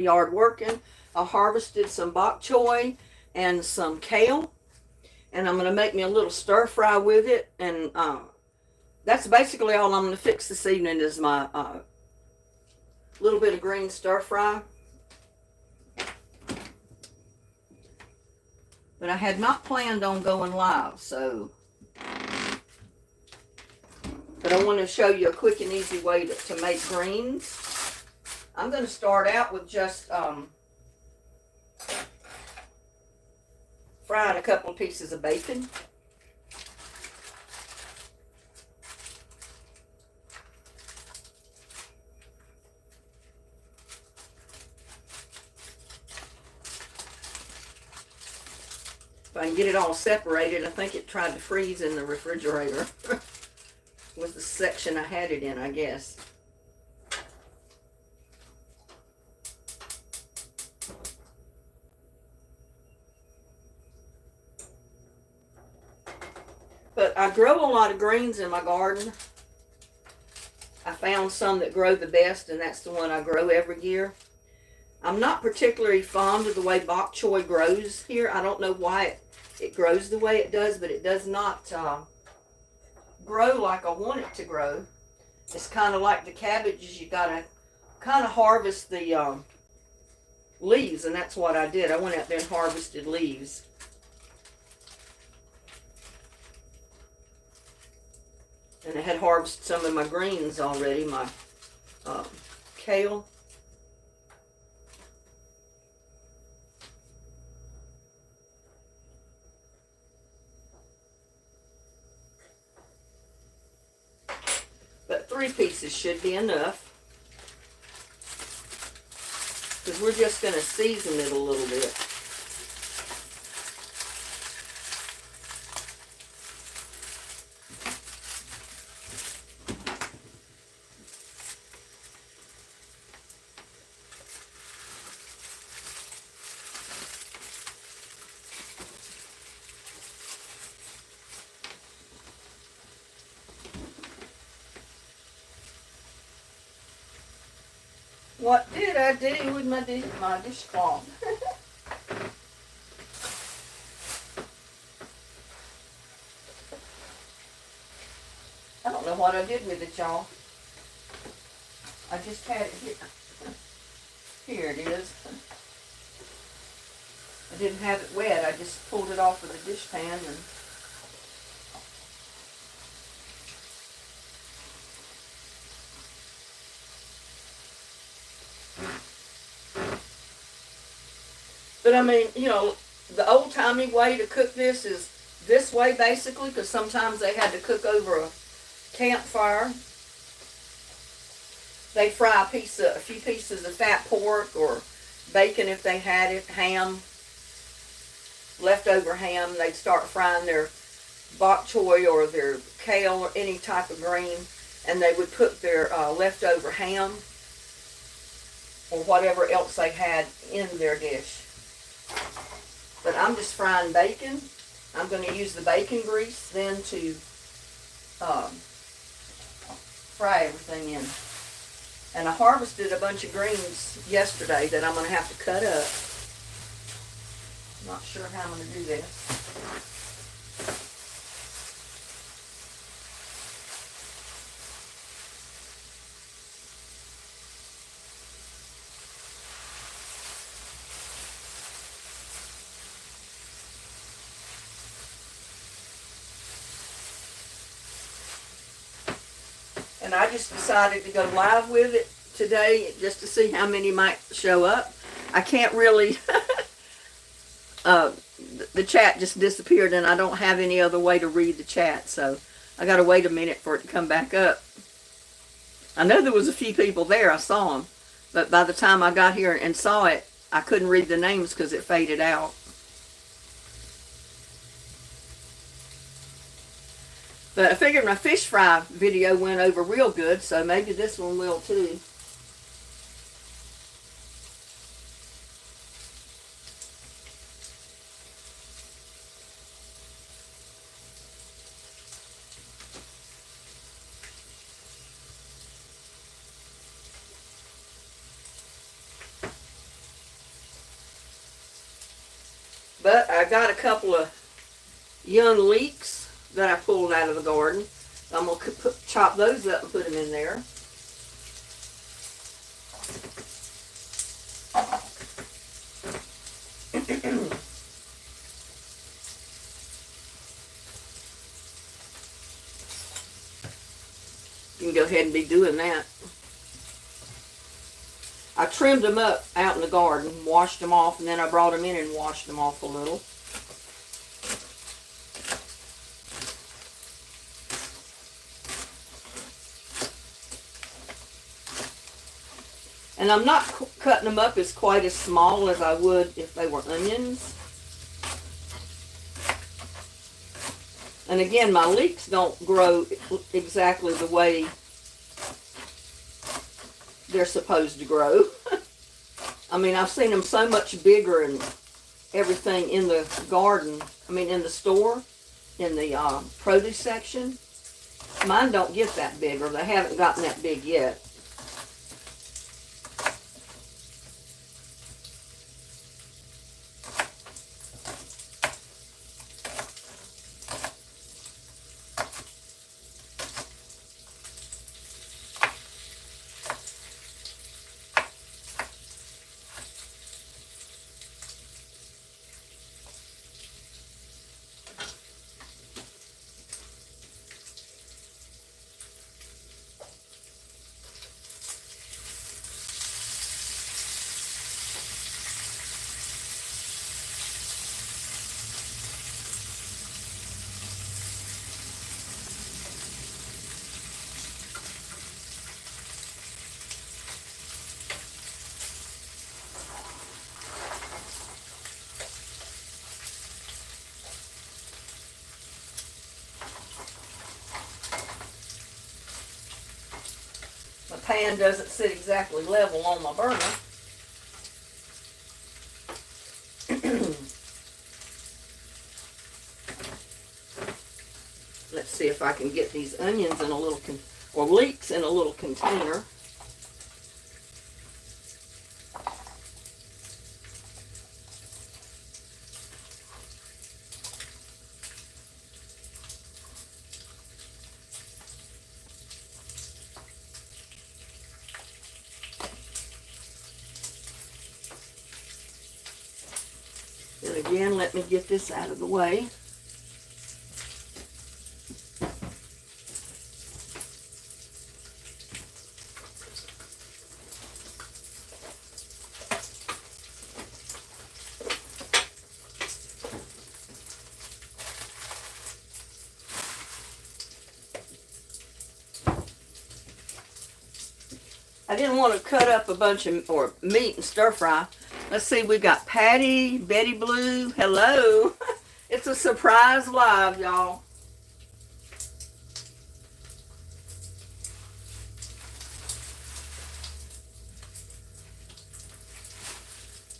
yard working. I harvested some bok choy and some kale, and I'm going to make me a little stir fry with it. And that's basically all I'm going to fix this evening is my little bit of green stir fry. But I had not planned on going live, so. But I want to show you a quick and easy way to make greens. I'm going to start out with just frying a couple of pieces of bacon. If I can get it all separated, I think it tried to freeze in the refrigerator. Was the section I had it in, I guess. But I grow a lot of greens in my garden. I found some that grow the best, and that's the one I grow every year. I'm not particularly fond of the way bok choy grows here. I don't know why it grows the way it does, but it does not grow like I want it to grow. It's kind of like the cabbages. You got to kind of harvest the leaves, and that's what I did. I went out there and harvested leaves. And I had harvested some of my greens already, my kale. But 3 pieces should be enough, because we're just going to season it a little bit. What did I do with my dishcloth? I don't know what I did with it, y'all. I just had it here. Here it is. I didn't have it wet. I just pulled it off of the dish pan and but I mean, you know, the old-timey way to cook this is this way, basically, because sometimes they had to cook over a campfire. They fry a few pieces of fat pork or bacon if they had it, ham, leftover ham. They'd start frying their bok choy or their kale or any type of green, and they would put their leftover ham or whatever else they had in their dish. But I'm just frying bacon. I'm going to use the bacon grease then to fry everything in. And I harvested a bunch of greens yesterday that I'm going to have to cut up. Not sure how I'm going to do this. And I just decided to go live with it today just to see how many might show up. I can't really, the chat just disappeared and I don't have any other way to read the chat, so I got to wait a minute for it to come back up. I know there was a few people there, I saw them, but by the time I got here and saw it, I couldn't read the names because it faded out. But I figured my fish fry video went over real good, so maybe this one will too. But I got a couple of young leeks that I pulled out of the garden. I'm going to chop those up and put them in there. You can go ahead and be doing that. I trimmed them up out in the garden, washed them off, and then I brought them in and washed them off a little. And I'm not cutting them up as quite as small as I would if they were onions. And again, my leeks don't grow exactly the way they're supposed to grow. I mean, I've seen them so much bigger and everything in the garden, I mean in the store, in the produce section. Mine don't get that big, or they haven't gotten that big yet. My pan doesn't sit exactly level on my burner. Let's see if I can get these onions in a little, or leeks in a little container. And again, let me get this out of the way. I didn't want to cut up a bunch of meat and stir fry. Let's see, we got Patty, Betty Blue. Hello. It's a surprise live, y'all.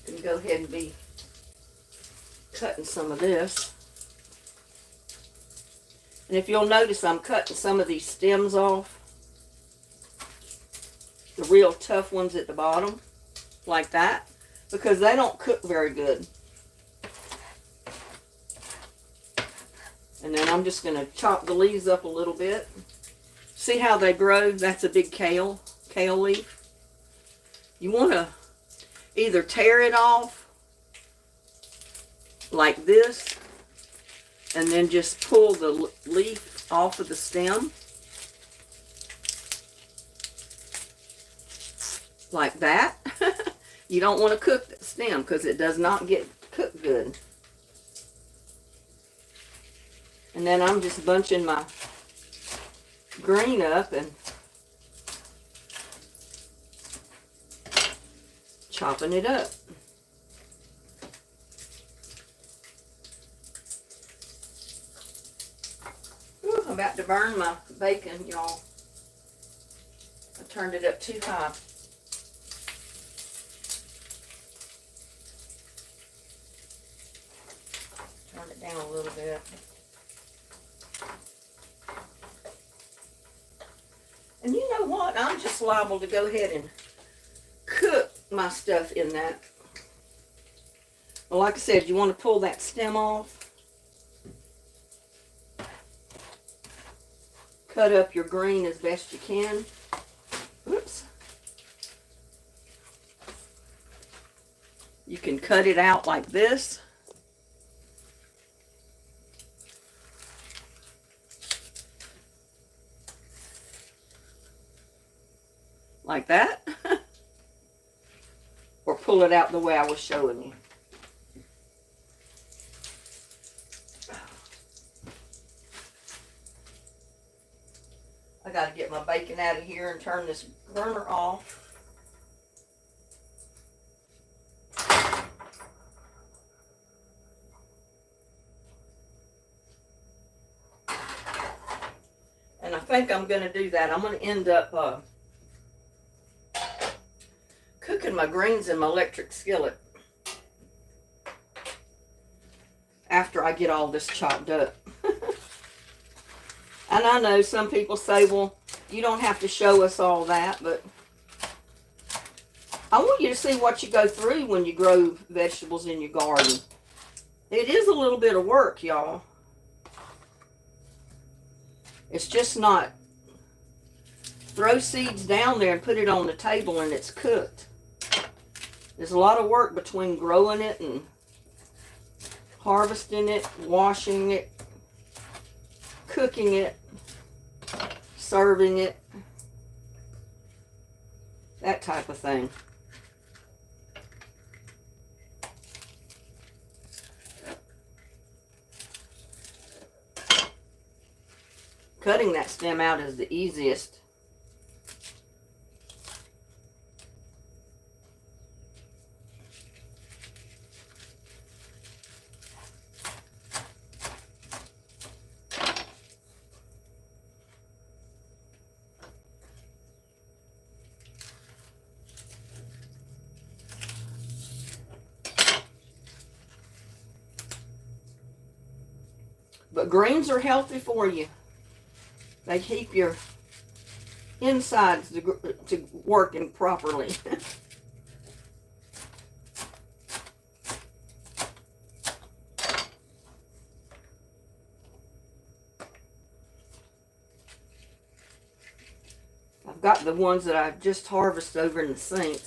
Can go ahead and be cutting some of this. And if you'll notice, I'm cutting some of these stems off. The real tough ones at the bottom, like that, because they don't cook very good. And then I'm just going to chop the leaves up a little bit. See how they grow? That's a big kale leaf. You want to either tear it off like this and then just pull the leaf off of the stem like that. You don't want to cook the stem because it does not get cooked good. And then I'm just bunching my green up and chopping it up. Whew, I'm about to burn my bacon, y'all. I turned it up too high. Turn it down a little bit. And you know what? I'm just liable to go ahead and cook my stuff in that. Well, like I said, you want to pull that stem off. Cut up your green as best you can. Oops. You can cut it out like this. Like that. Or pull it out the way I was showing you. I gotta get my bacon out of here and turn this burner off. And I think I'm gonna do that. I'm gonna end up cooking my greens in my electric skillet after I get all this chopped up. And I know some people say, well, you don't have to show us all that, but I want you to see what you go through when you grow vegetables in your garden. It is a little bit of work, y'all. It's just not throw seeds down there and put it on the table and it's cooked. There's a lot of work between growing it and harvesting it, washing it, cooking it, serving it, that type of thing. Cutting that stem out is the easiest. But greens are healthy for you. They keep your insides to working properly. I've got the ones that I've just harvested over in the sink.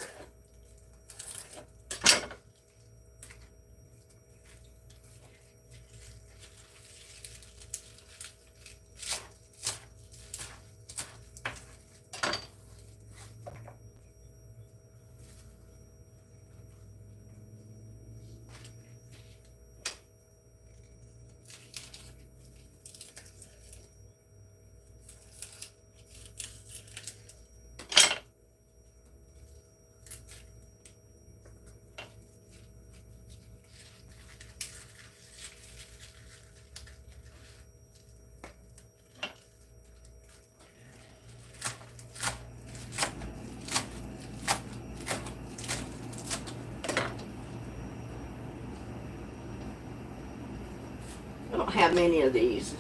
I don't have many of these.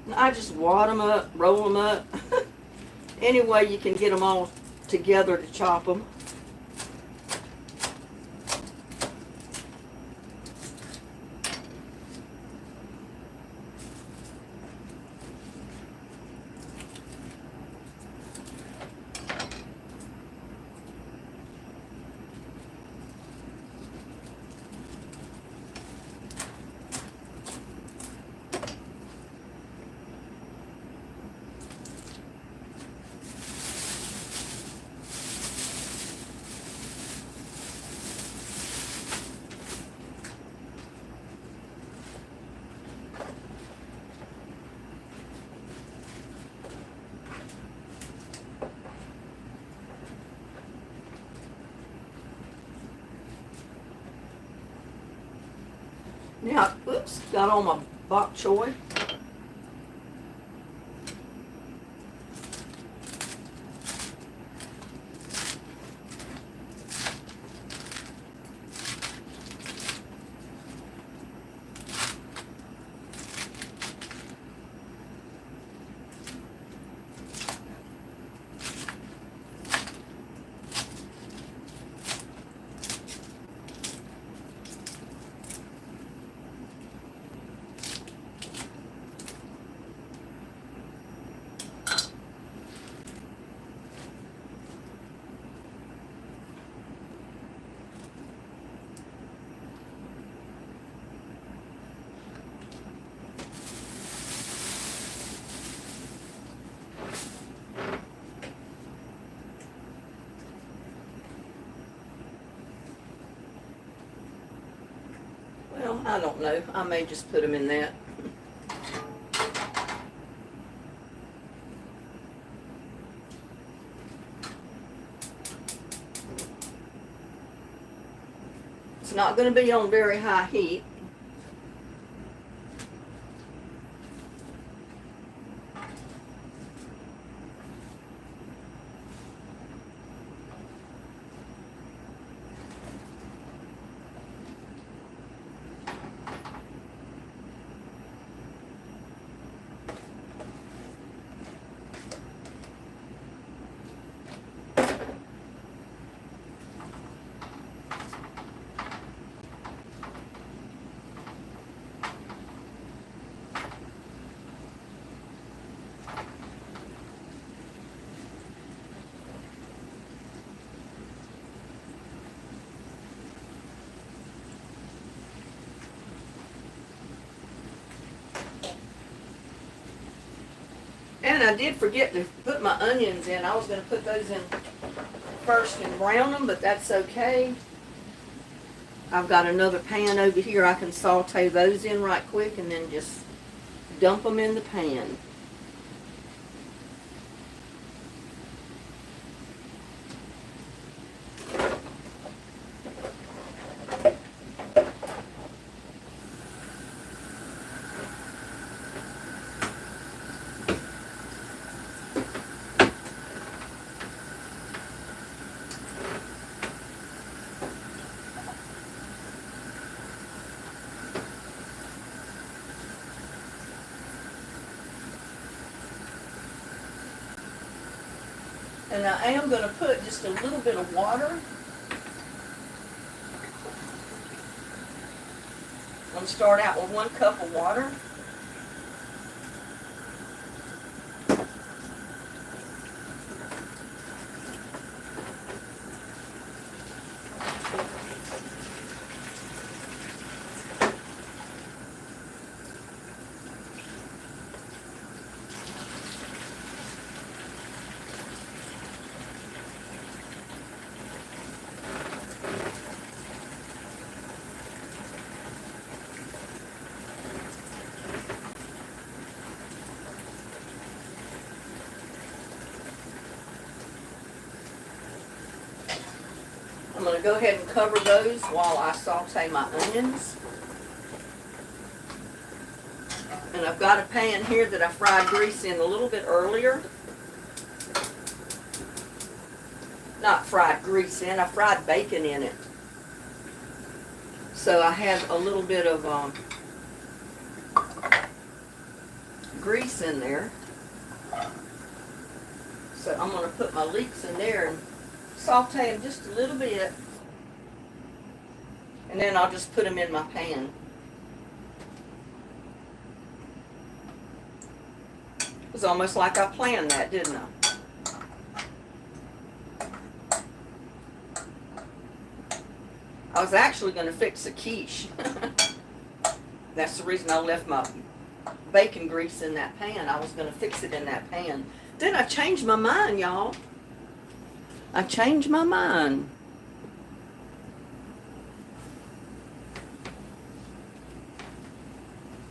And I just wad them up, roll them up. Any way you can get them all together to chop them. Now, oops, got all my bok choy. Well, I don't know. I may just put them in that. It's not going to be on very high heat. And I did forget to put my onions in. I was going to put those in first and brown them, but that's okay. I've got another pan over here. I can saute those in right quick and then just dump them in the pan. And I am going to put just a little bit of water. I'm going to start out with 1 cup of water. I'm going to go ahead and cover those while I saute my onions. And I've got a pan here that I fried grease in a little bit earlier. Not fried grease in, I fried bacon in it. So I had a little bit of grease in there. So I'm going to put my leeks in there and saute them just a little bit, and then I'll just put them in my pan. It was almost like I planned that, didn't I? I was actually going to fix a quiche. That's the reason I left my bacon grease in that pan. I was going to fix it in that pan. Then I changed my mind, y'all. I changed my mind.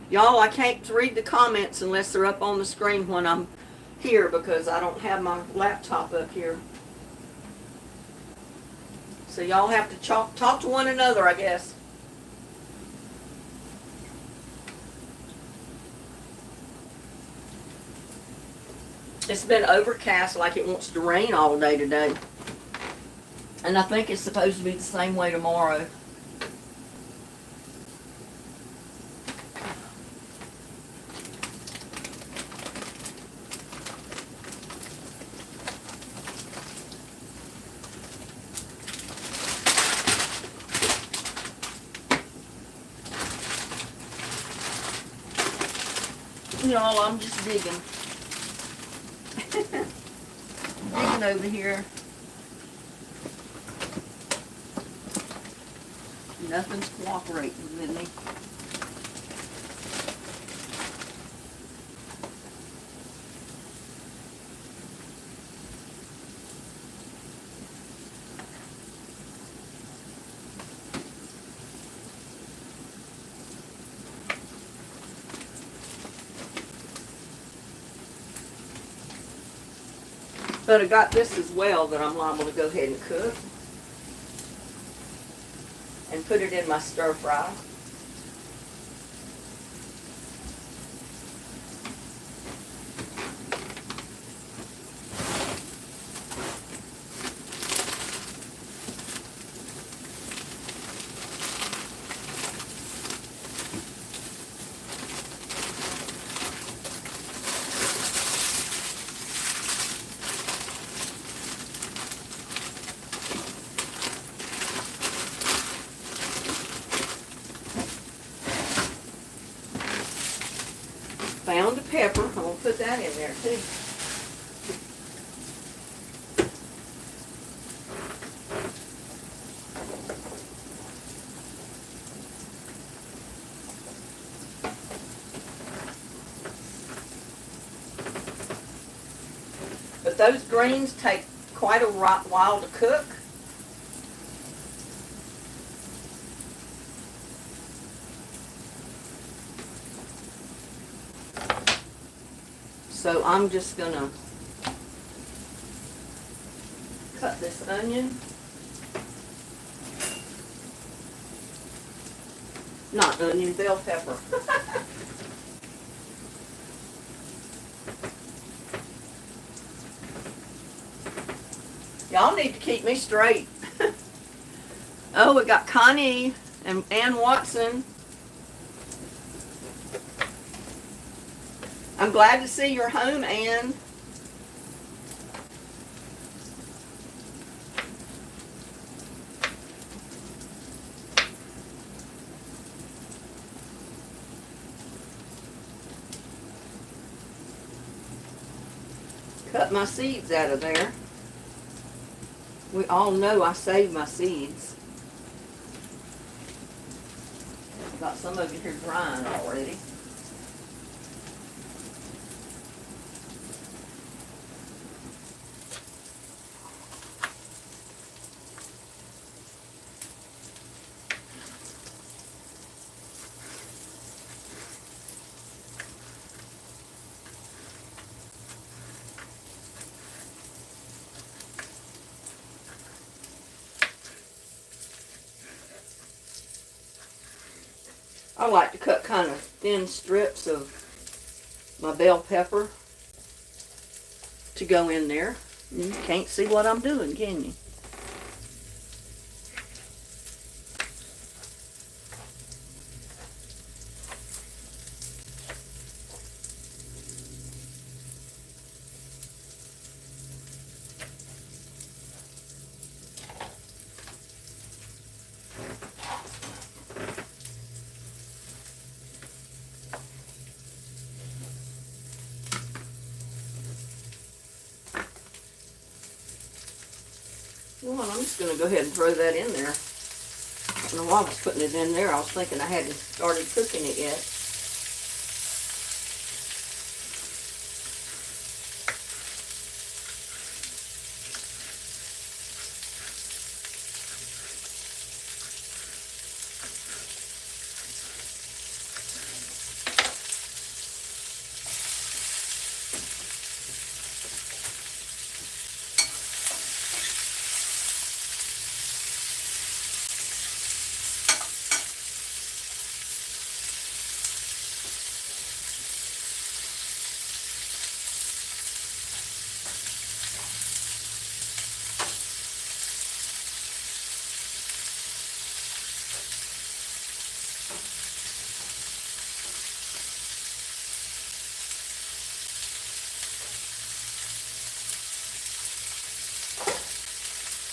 Y'all, I can't read the comments unless they're up on the screen when I'm here because I don't have my laptop up here. So y'all have to talk to one another, I guess. It's been overcast like it wants to rain all day today. And I think it's supposed to be the same way tomorrow. Y'all, I'm just digging. Digging over here. Nothing's cooperating with me. But I got this as well that I'm liable to go ahead and cook. And put it in my stir fry. Found a pepper. I'm going to put that in there too. But those greens take quite a while to cook. So I'm just going to cut this onion. Not onion, bell pepper. Y'all need to keep me straight. Oh, we got Connie and Ann Watson. I'm glad to see you're home, Ann. Cut my seeds out of there. We all know I save my seeds. Got some of you here drying already. I like to cut kind of thin strips of my bell pepper to go in there. You can't see what I'm doing, can you? Well, I'm just going to go ahead and throw that in there. I don't know why I was putting it in there. I was thinking I hadn't started cooking it yet.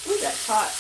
Ooh, that's hot.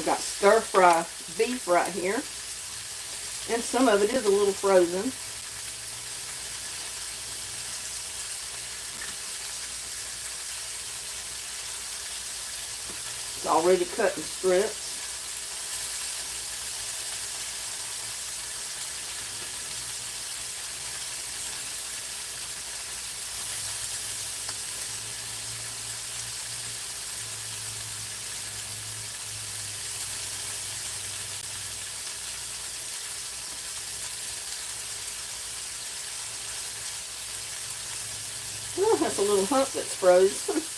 got stir fry beef right here. And some of it is a little frozen. It's already cut in strips. Oh, that's a little hump that's froze.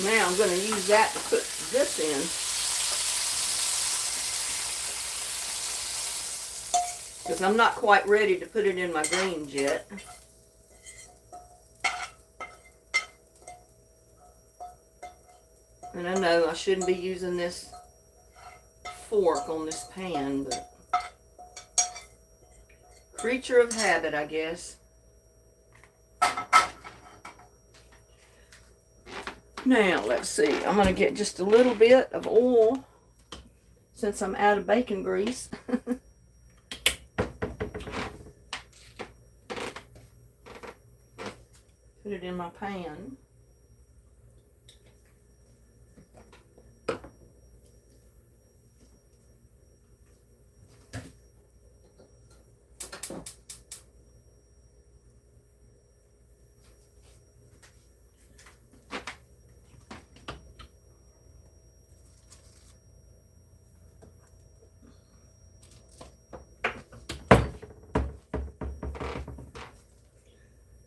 Now I'm going to use that to put this in. Because I'm not quite ready to put it in my greens yet. And I know I shouldn't be using this fork on this pan, but creature of habit, I guess. Now, let's see. I'm going to get just a little bit of oil since I'm out of bacon grease. Put it in my pan.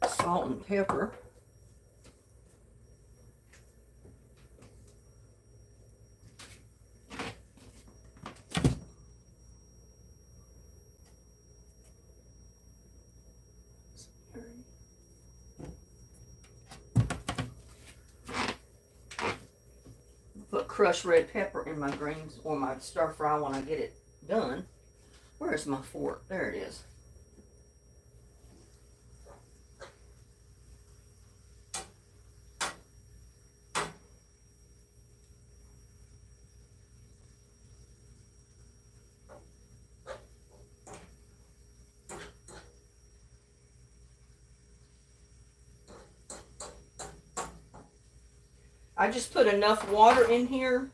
Salt and pepper. Put crushed red pepper in my greens or my stir fry when I get it done. Where's my fork? There it is. I just put enough water in here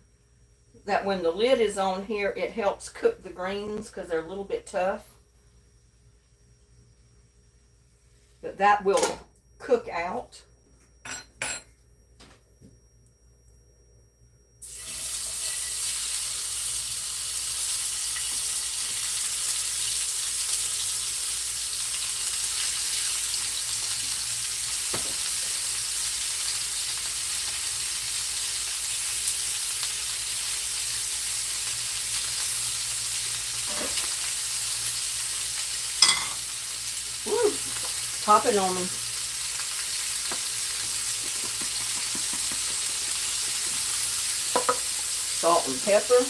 that when the lid is on here, it helps cook the greens because they're a little bit tough. But that will cook out. Woo, pop it on me. Salt and pepper.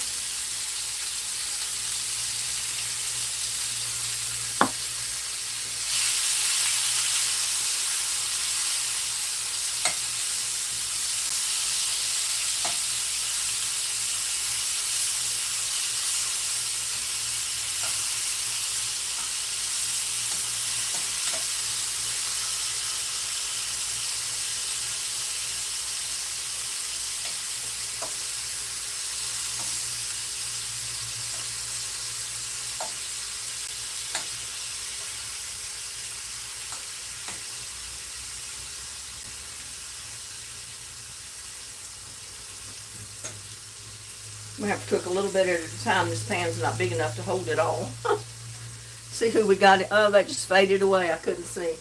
We have to cook a little bit at a time. This pan's not big enough to hold it all. See who we got. Oh, that just faded away. I couldn't see.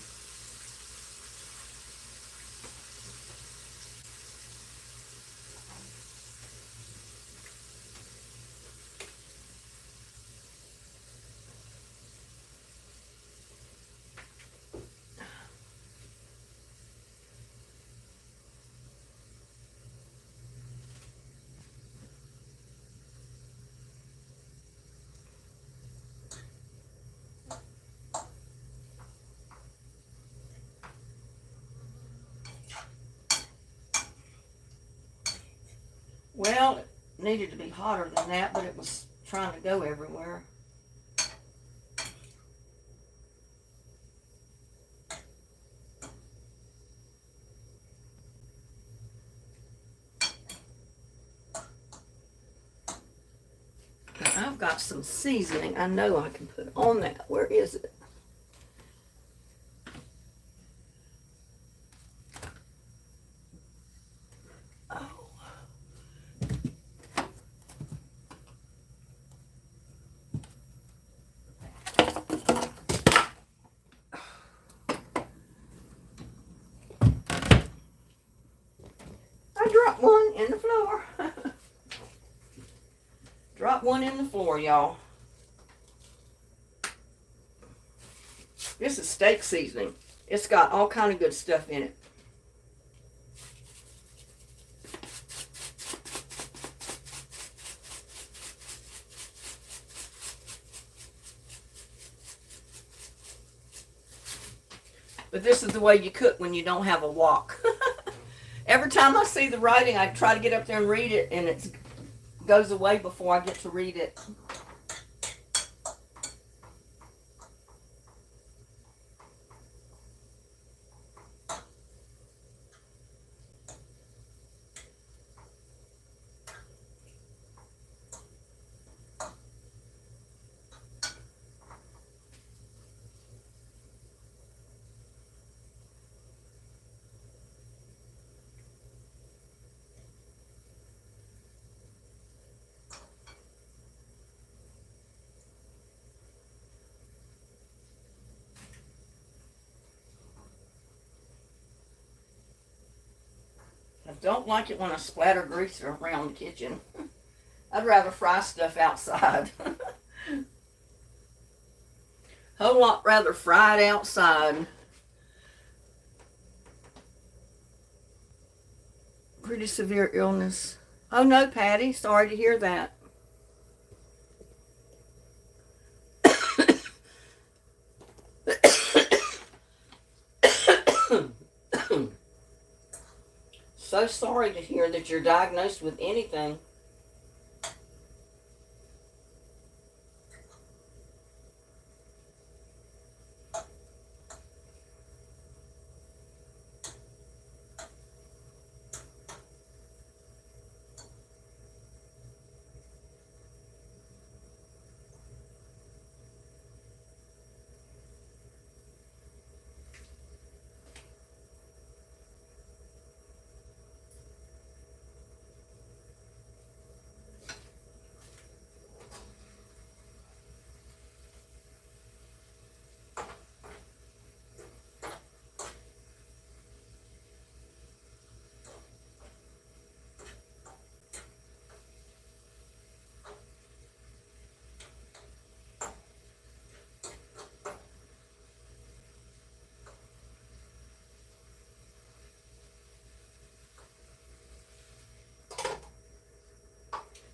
Well, it needed to be hotter than that, but it was trying to go everywhere. Now, I've got some seasoning I know I can put on that. Where is it? Drop one in the floor. Drop one in the floor, y'all. This is steak seasoning. It's got all kind of good stuff in it. But this is the way you cook when you don't have a wok. Every time I see the writing, I try to get up there and read it, and it goes away before I get to read it. I don't like it when I splatter grease around the kitchen. I'd rather fry stuff outside. Whole lot rather fry it outside. Pretty severe illness. Oh no, Patty. Sorry to hear that. So sorry to hear that you're diagnosed with anything.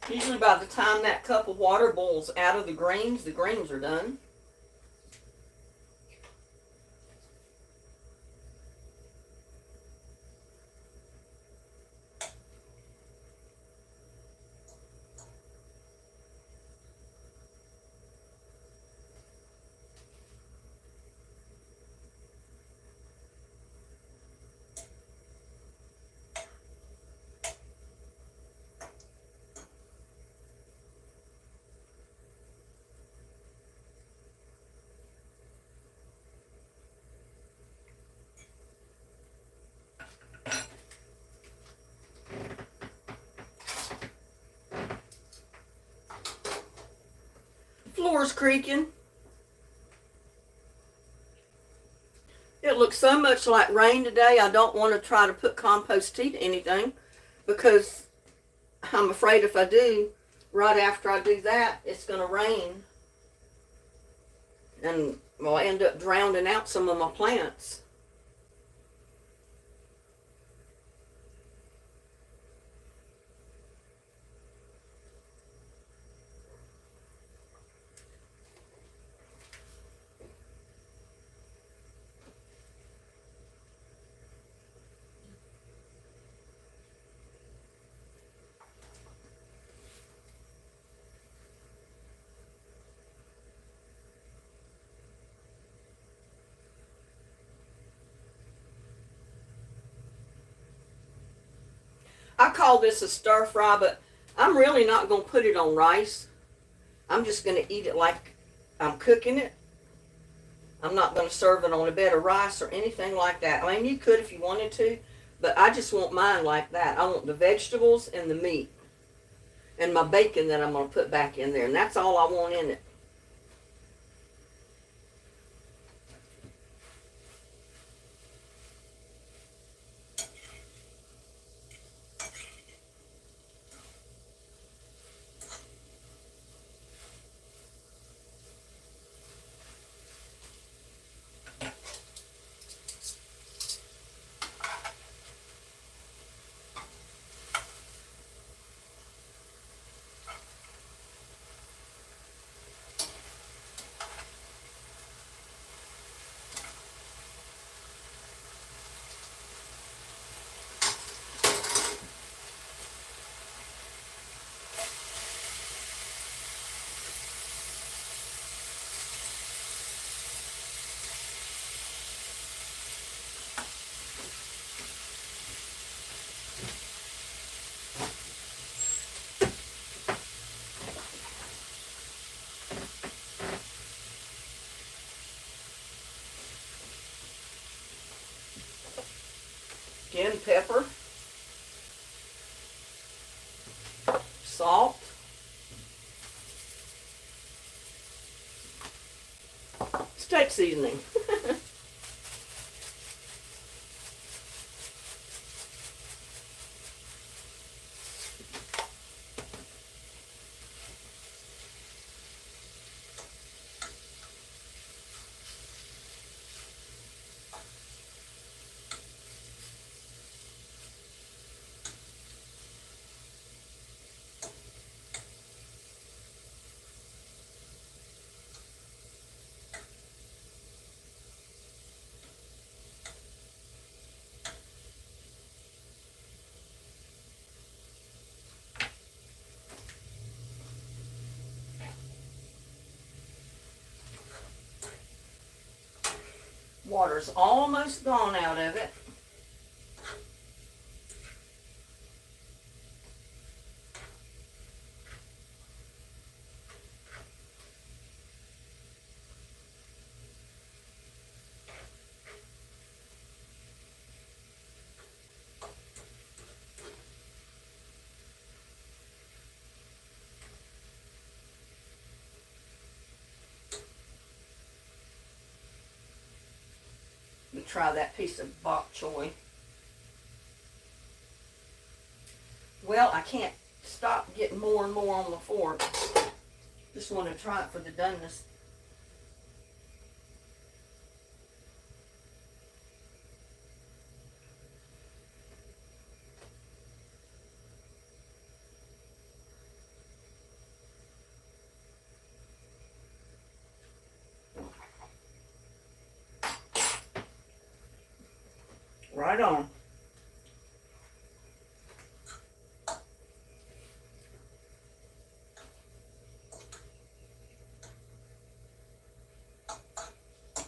Usually by the time that cup of water boils out of the greens are done. floor's creaking. It looks so much like rain today. I don't want to try to put compost tea to anything because I'm afraid if I do, right after I do that, it's going to rain. And I'll end up drowning out some of my plants. I call this a stir fry, but I'm really not going to put it on rice. I'm just going to eat it like I'm cooking it. I'm not going to serve it on a bed of rice or anything like that. I mean, you could if you wanted to, but I just want mine like that. I want the vegetables and the meat and my bacon that I'm going to put back in there, and that's all I want in it. Again, pepper, salt, steak seasoning. Water's almost gone out of it. Let me try that piece of bok choy. Well, I can't stop getting more and more on the fork. Just want to try it for the doneness. Right on.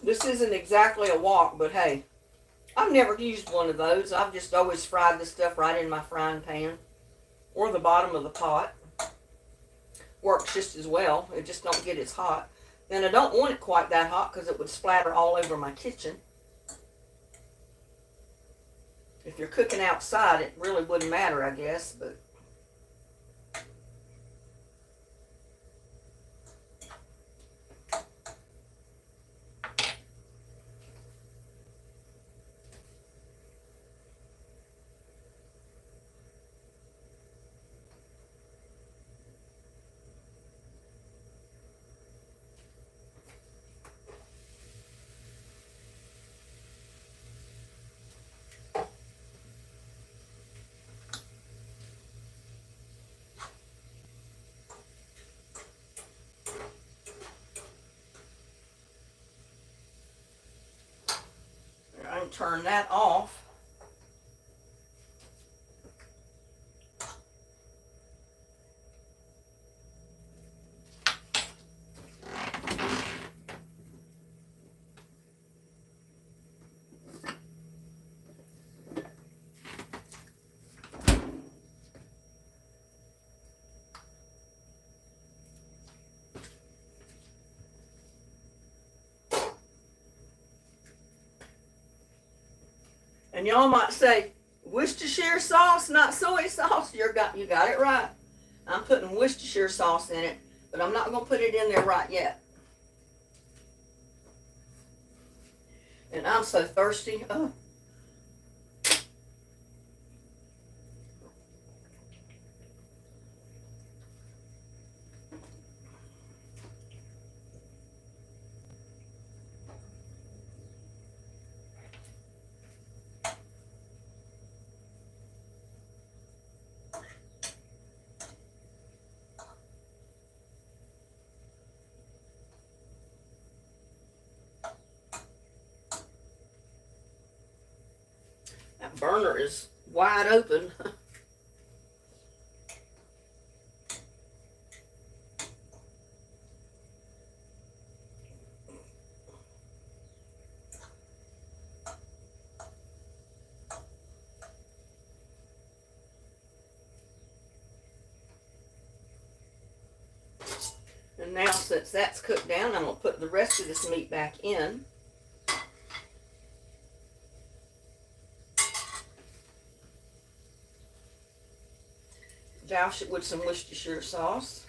This isn't exactly a wok, but hey, I've never used one of those. I've just always fried the stuff right in my frying pan or the bottom of the pot. Works just as well. It just don't get as hot. And I don't want it quite that hot because it would splatter all over my kitchen. If you're cooking outside, it really wouldn't matter, I guess, but and turn that off. And y'all might say, Worcestershire sauce, not soy sauce. You got it right. I'm putting Worcestershire sauce in it, but I'm not going to put it in there right yet. And I'm so thirsty. Oh. That burner is wide open. And now, since that's cooked down, I'm going to put the rest of this meat back in. Douse it with some Worcestershire sauce.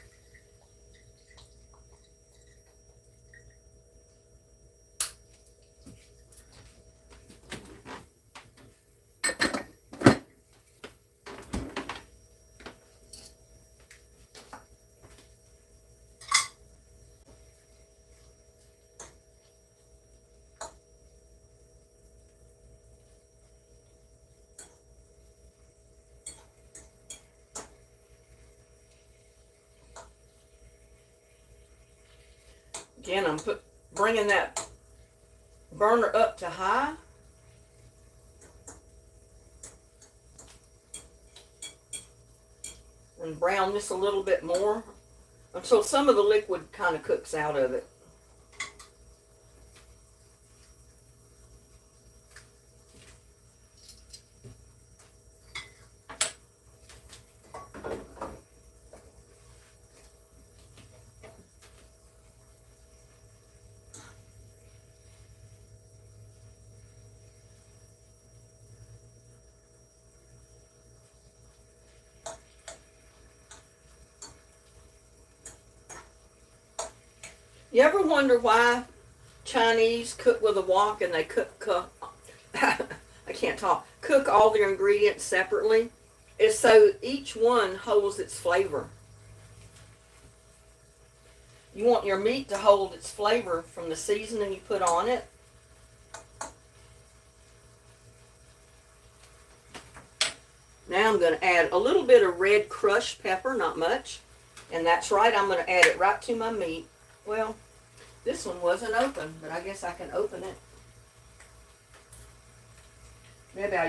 Again, I'm bringing that burner up to high. And brown this a little bit more until some of the liquid kind of cooks out of it. You ever wonder why Chinese cook with a wok and they cook I can't talk. Cook all their ingredients separately? It's so each one holds its flavor. You want your meat to hold its flavor from the seasoning you put on it. Now I'm going to add a little bit of red crushed pepper, not much. And that's right, I'm going to add it right to my meat. Well, this one wasn't open, but I guess I can open it. Maybe I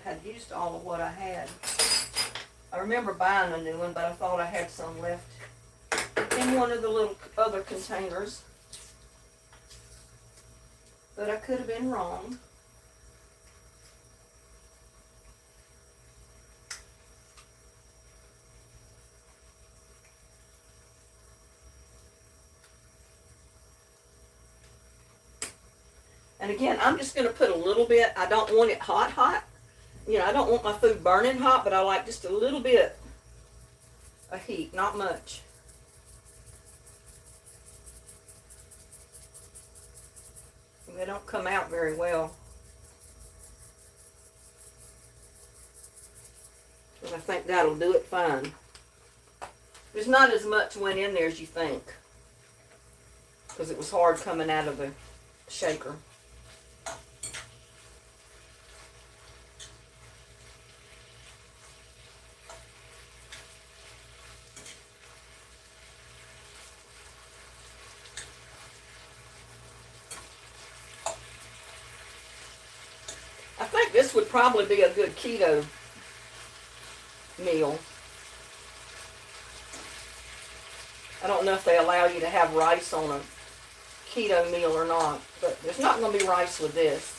had used all of what I had. I remember buying a new one, but I thought I had some left in one of the little other containers. But I could have been wrong. And again, I'm just going to put a little bit. I don't want it hot. You know, I don't want my food burning hot, but I like just a little bit of heat, not much. And they don't come out very well. But I think that'll do it fine. There's not as much went in there as you think, because it was hard coming out of the shaker. This would probably be a good keto meal. I don't know if they allow you to have rice on a keto meal or not, but there's not going to be rice with this.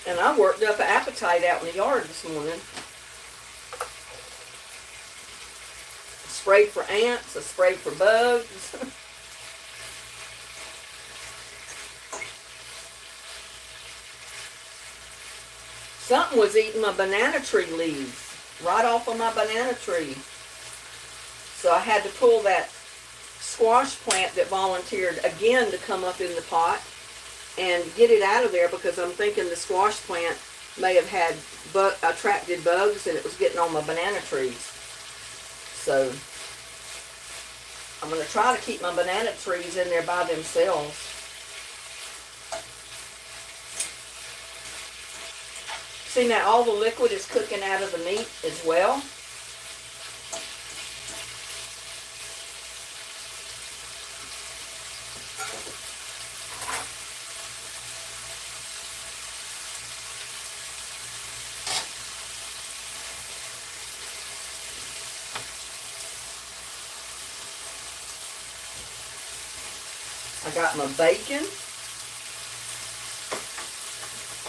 And I worked up an appetite out in the yard this morning. I sprayed for ants, I sprayed for bugs. Something was eating my banana tree leaves, right off of my banana tree. So I had to pull that squash plant that volunteered again to come up in the pot and get it out of there, because I'm thinking the squash plant may have had attracted bugs and it was getting on my banana trees. So I'm going to try to keep my banana trees in there by themselves. See, now all the liquid is cooking out of the meat as well. I got my bacon.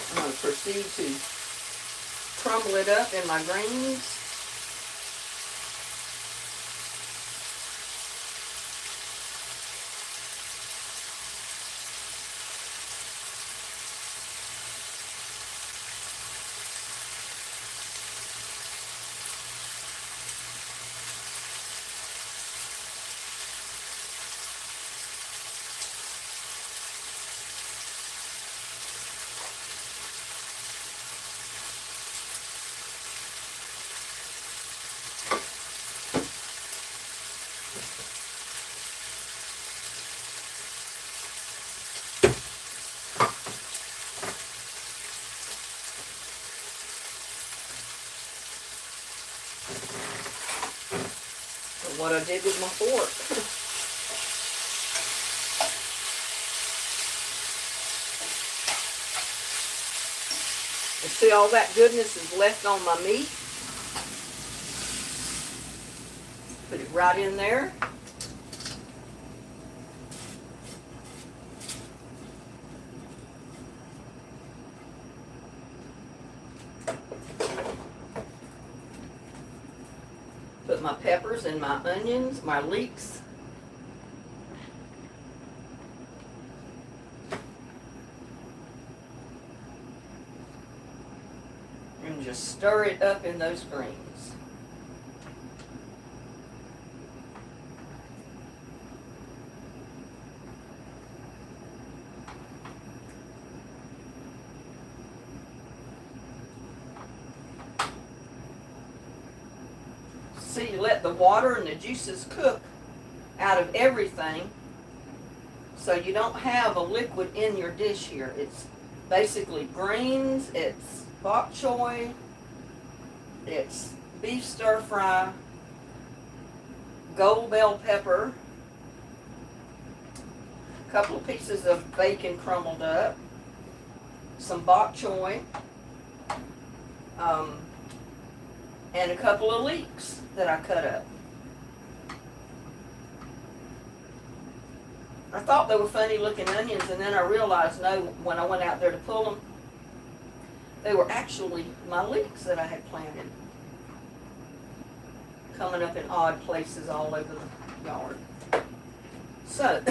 I'm going to proceed to crumble it up in my greens. What I did with my fork. And see, all that goodness is left on my meat. Put it right in there. Put my peppers and my onions, my leeks. And just stir it up in those greens. See, you let the water and the juices cook out of everything, so you don't have a liquid in your dish here. It's basically greens, it's bok choy, it's beef stir fry, gold bell pepper, a couple of pieces of bacon crumbled up, some bok choy, and a couple of leeks that I cut up. I thought they were funny looking onions, and then I realized, no, when I went out there to pull them, they were actually my leeks that I had planted, coming up in odd places all over the yard. So,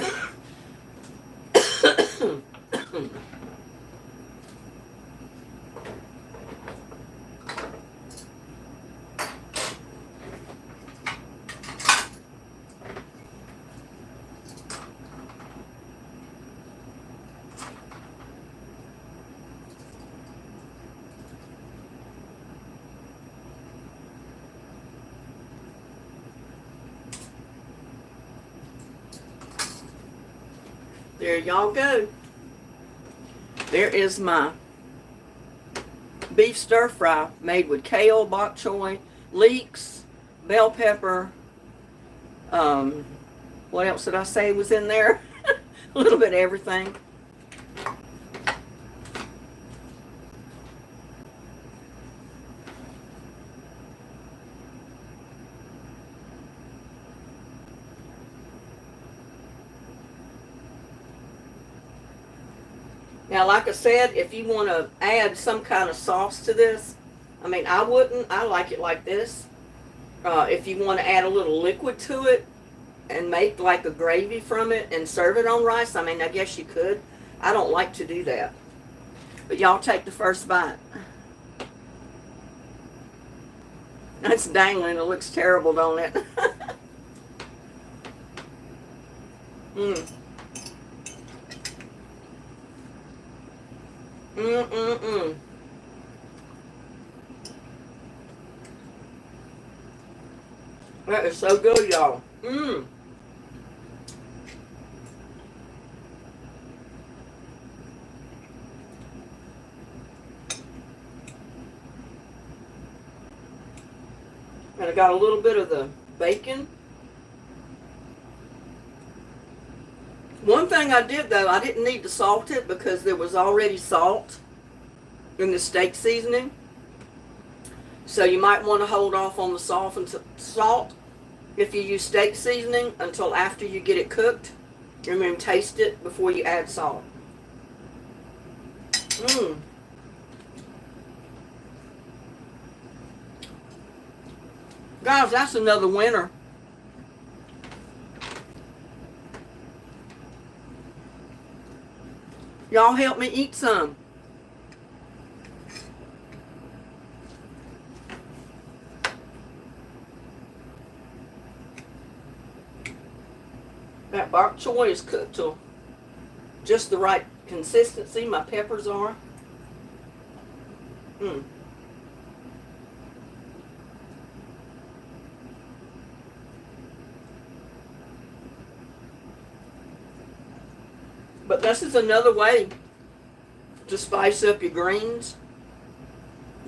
There y'all go. There is my beef stir fry made with kale, bok choy, leeks, bell pepper. What else did I say was in there? A little bit of everything. Now, like I said, if you want to add some kind of sauce to this, I mean, I wouldn't. I like it like this. If you want to add a little liquid to it and make like a gravy from it and serve it on rice, I mean, I guess you could. I don't like to do that. But y'all take the first bite. It's dangling. It looks terrible, don't it? Mmm. Mm-mm-mm. That is so good, y'all. Mmm. And I got a little bit of the bacon. One thing I did, though, I didn't need to salt it because there was already salt in the steak seasoning. So you might want to hold off on the salt if you use steak seasoning until after you get it cooked. And then taste it before you add salt. Mmm. Guys, that's another winner. Y'all help me eat some. That bok choy is cooked to just the right consistency. My peppers are. Mmm. But this is another way to spice up your greens,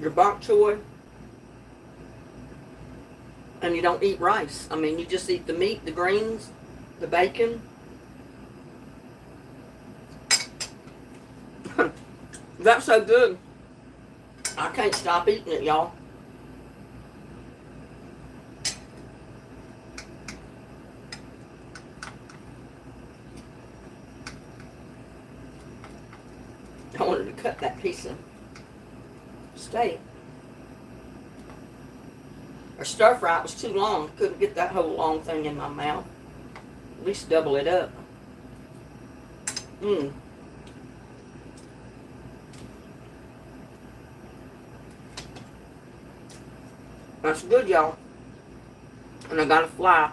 your bok choy, and you don't eat rice. I mean, you just eat the meat, the greens, the bacon. That's so good. I can't stop eating it, y'all. I wanted to cut that piece of steak. Or stir fry, it was too long. Couldn't get that whole long thing in my mouth. At least double it up. Mmm. That's good, y'all. And I got a fly.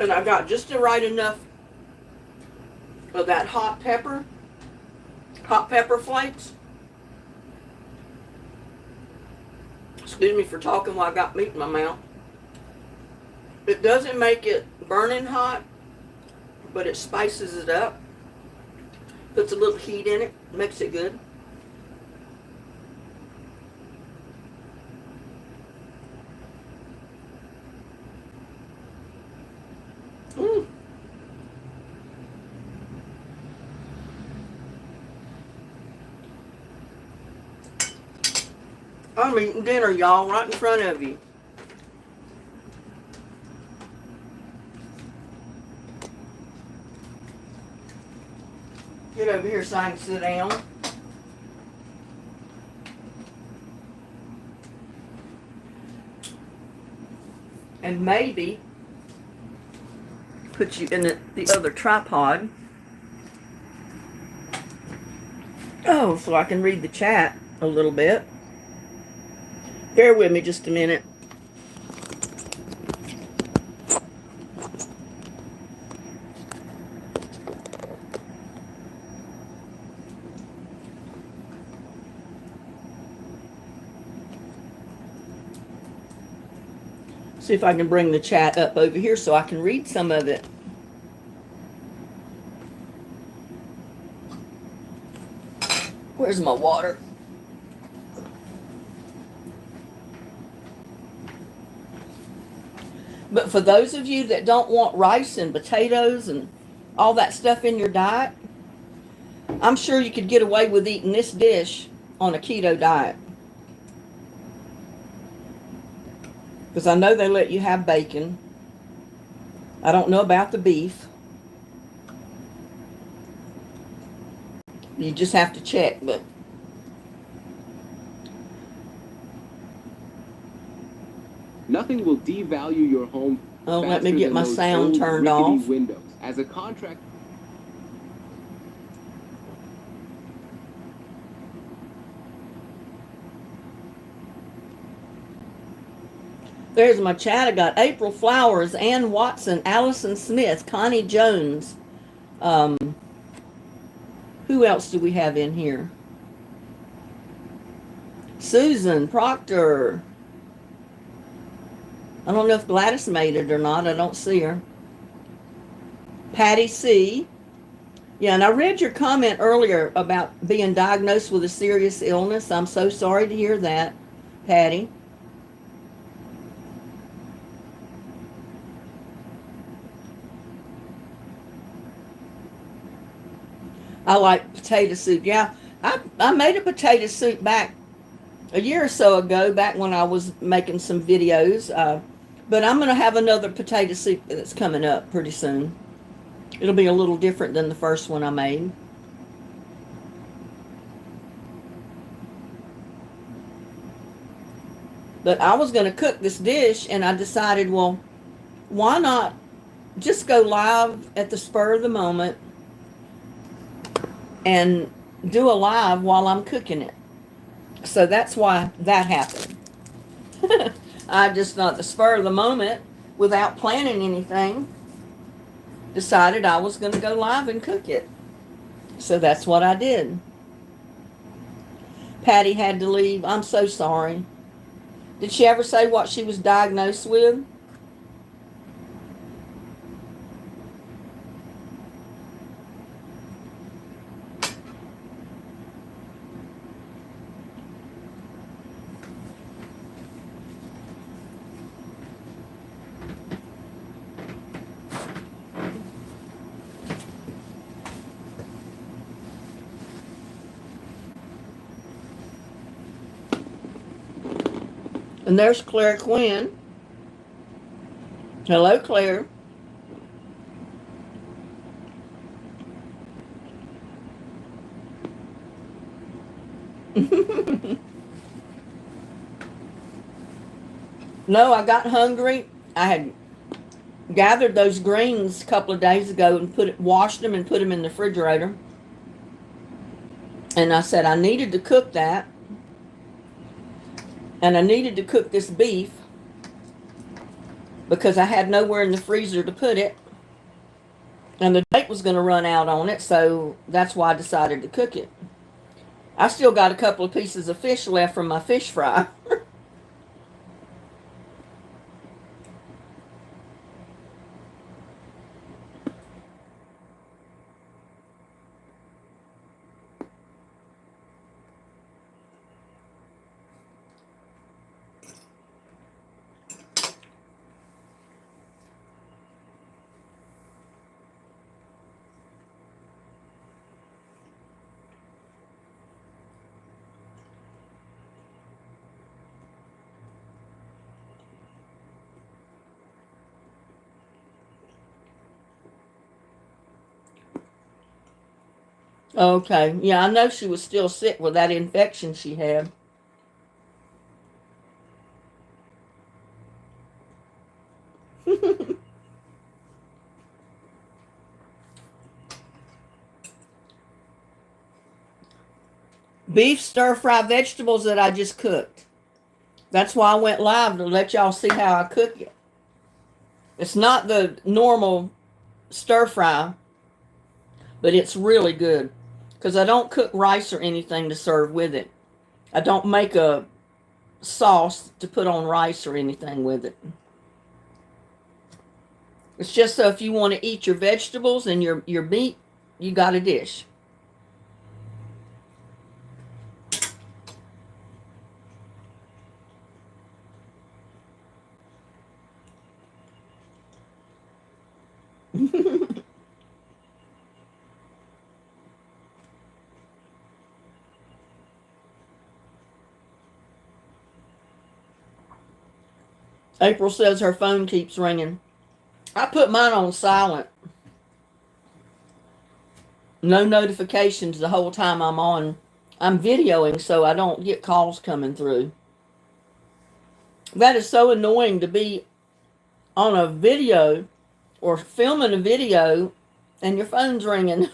And I got just the right enough of that hot pepper flakes. Excuse me for talking while I got meat in my mouth. It doesn't make it burning hot, but it spices it up. Puts a little heat in it, makes it good. Mmm. I'm eating dinner, y'all, right in front of you. Get over here so I can sit down. And maybe put you in the other tripod Oh, so I can read the chat a little bit. Bear with me just a minute. See if I can bring the chat up over here so I can read some of it. Where's my water? But for those of you that don't want rice and potatoes and all that stuff in your diet, I'm sure you could get away with eating this dish on a keto diet. Because I know they let you have bacon. I don't know about the beef. You just have to check, but nothing will devalue your home. Oh, let me get my sound turned off. Windows. As a contract. There's my chat. I got April Flowers, Ann Watson, Allison Smith, Connie Jones. Who else do we have in here? Susan Proctor. I don't know if Gladys made it or not. I don't see her. Patty C. Yeah, and I read your comment earlier about being diagnosed with a serious illness. I'm so sorry to hear that, Patty. I like potato soup. Yeah, I made a potato soup back a year or so ago, back when I was making some videos. But I'm going to have another potato soup that's coming up pretty soon. It'll be a little different than the first one I made. But I was going to cook this dish, and I decided, well, why not just go live at the spur of the moment and do a live while I'm cooking it. So that's why that happened. I just, not the spur of the moment, without planning anything, decided I was going to go live and cook it. So that's what I did. Patty had to leave. I'm so sorry. Did she ever say what she was diagnosed with? And there's Claire Quinn. Hello, Claire. No, I got hungry. I had gathered those greens a couple of days ago and washed them and put them in the refrigerator. And I said I needed to cook that. And I needed to cook this beef because I had nowhere in the freezer to put it. And the date was going to run out on it, so that's why I decided to cook it. I still got a couple of pieces of fish left from my fish fry. Okay, yeah, I know she was still sick with that infection she had. beef stir-fry vegetables that I just cooked. That's why I went live, to let y'all see how I cook it. It's not the normal stir-fry, but it's really good. Because I don't cook rice or anything to serve with it. I don't make a sauce to put on rice or anything with it. It's just so if you want to eat your vegetables and your meat, you got a dish. April says her phone keeps ringing. I put mine on silent. No notifications the whole time I'm on. I'm videoing so I don't get calls coming through. That is so annoying to be on a video or filming a video and your phone's ringing.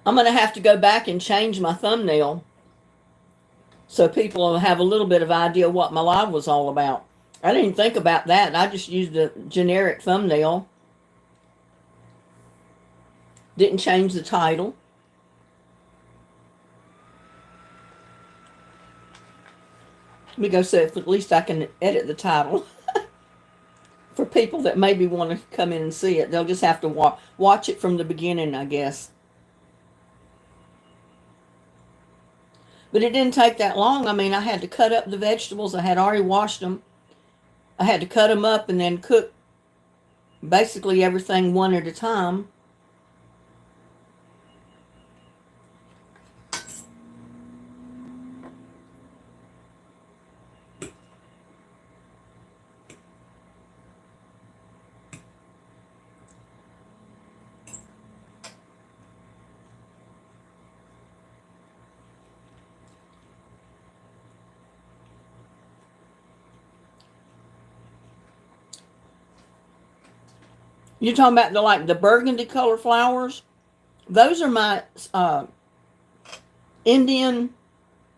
I'm going to have to go back and change my thumbnail so people will have a little bit of idea what my live was all about. I didn't even think about that. I just used a generic thumbnail. Didn't change the title. Let me go see if at least I can edit the title. For people that maybe want to come in and see it, they'll just have to watch it from the beginning, I guess. But it didn't take that long. I mean, I had to cut up the vegetables. I had already washed them. I had to cut them up and then cook basically everything one at a time. You're talking about the burgundy color flowers? Those are my Indian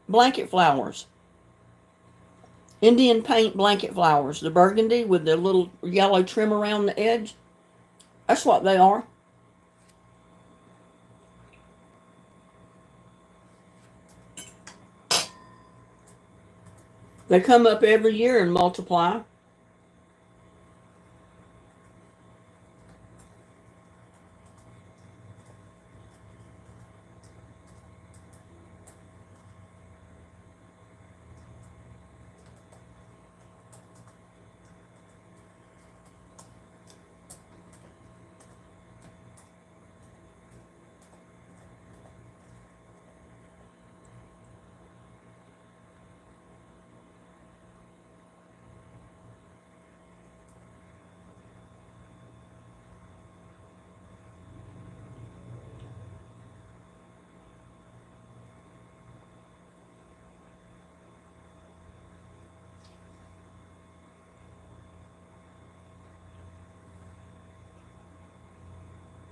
blanket flowers. Indian paint blanket flowers. The burgundy with the little yellow trim around the edge. That's what they are. They come up every year and multiply.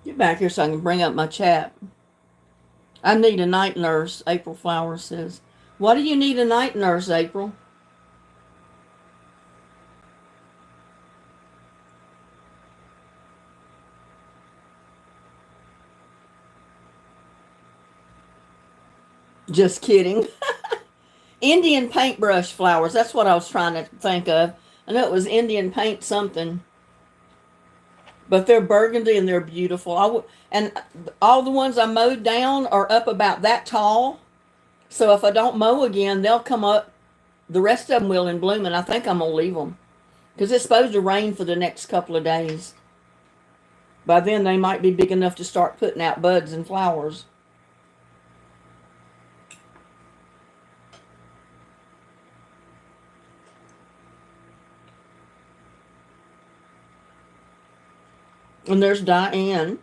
Get back here so I can bring up my chat. I need a night nurse, April Flowers says. Why do you need a night nurse, April? Just kidding. Indian paintbrush flowers. That's what I was trying to think of. I know it was Indian paint something. But they're burgundy and they're beautiful. And all the ones I mowed down are up about that tall. So if I don't mow again, they'll come up. The rest of them will in bloom, and I think I'm going to leave them. Because it's supposed to rain for the next couple of days. By then, they might be big enough to start putting out buds and flowers. And there's Diane.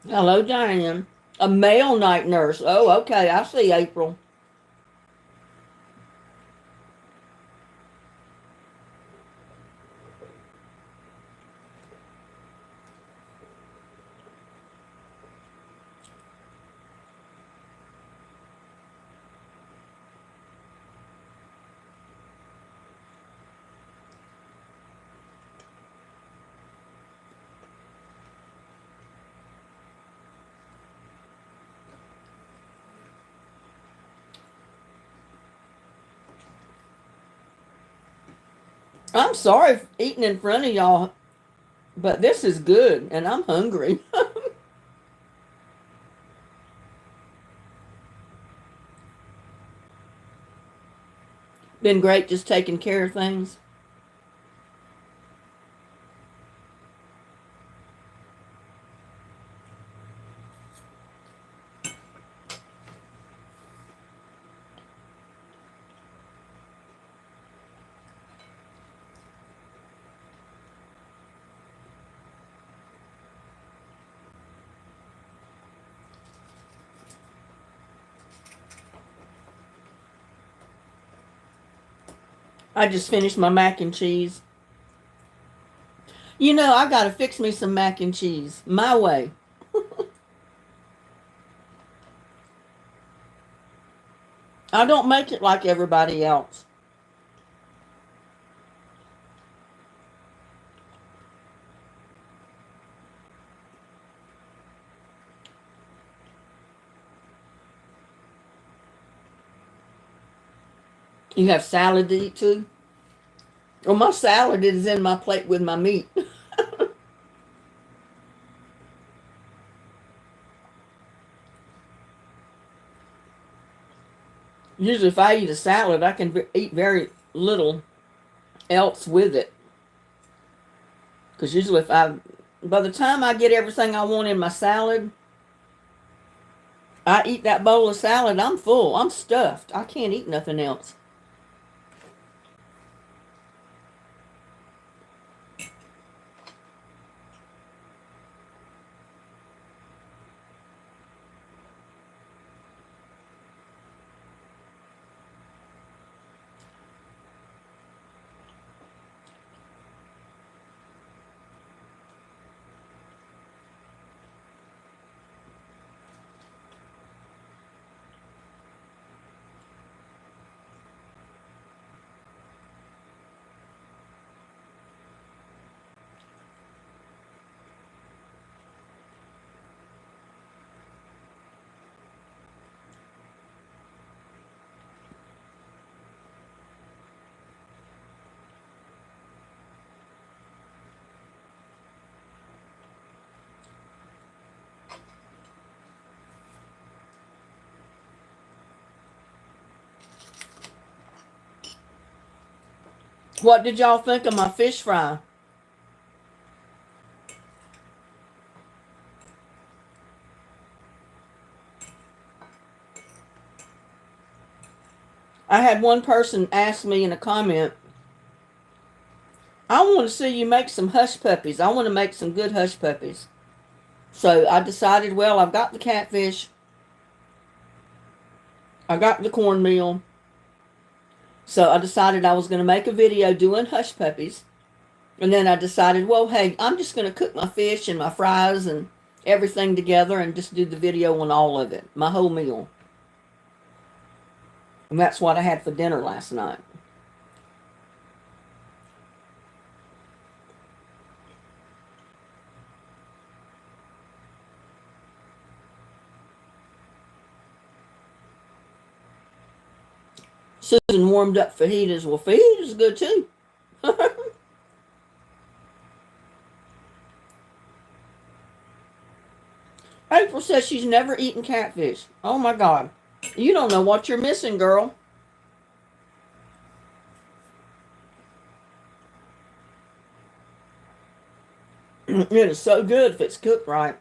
Hello, Diane. A male night nurse. Oh, okay. I see, April. I'm sorry for eating in front of y'all, but this is good, and I'm hungry. Been great just taking care of things. I just finished my mac and cheese. You know, I gotta fix me some mac and cheese my way. I don't make it like everybody else. You have salad to eat too? Well, my salad is in my plate with my meat. Usually, if I eat a salad, I can eat very little else with it. Because usually, by the time I get everything I want in my salad, I eat that bowl of salad, I'm full. I'm stuffed. I can't eat nothing else. What did y'all think of my fish fry? I had one person ask me in a comment, I want to see you make some hush puppies. I want to make some good hush puppies. So I decided, well, I've got the catfish. I got the cornmeal. So I decided I was going to make a video doing hush puppies. And then I decided, well, hey, I'm just going to cook my fish and my fries and everything together and just do the video on all of it, my whole meal. And that's what I had for dinner last night. Susan warmed up fajitas. Well, fajitas is good too. April says she's never eaten catfish. Oh my God. You don't know what you're missing, girl. It is so good if it's cooked right.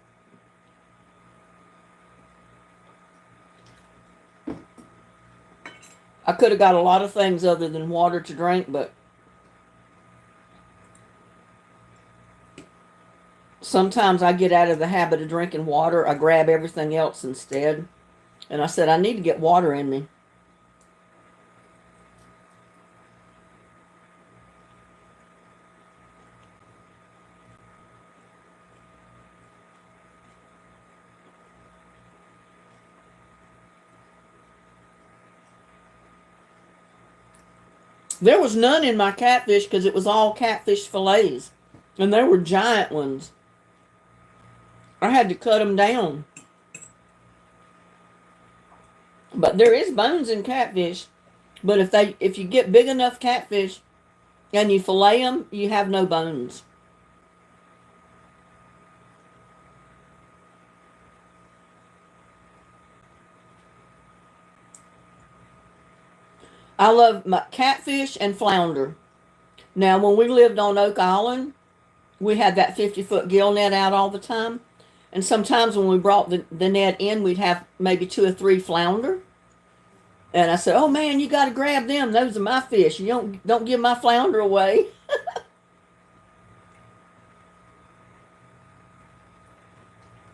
I could have got a lot of things other than water to drink, but sometimes I get out of the habit of drinking water. I grab everything else instead. And I said, I need to get water in me. There was none in my catfish because it was all catfish fillets. And they were giant ones. I had to cut them down. But there is bones in catfish. But if you get big enough catfish, and you fillet them, you have no bones. I love my catfish and flounder. Now, when we lived on Oak Island, we had that 50-foot gill net out all the time. And sometimes when we brought the net in, we'd have maybe 2 or 3 flounder. And I said, oh man, you got to grab them. Those are my fish. You don't give my flounder away.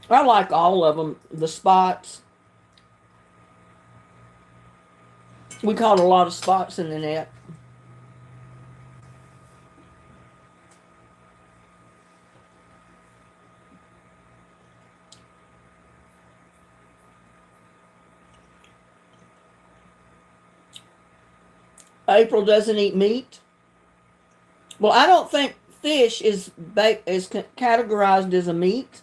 I like all of them. The spots. We caught a lot of spots in the net. April doesn't eat meat. Well, I don't think fish is categorized as a meat.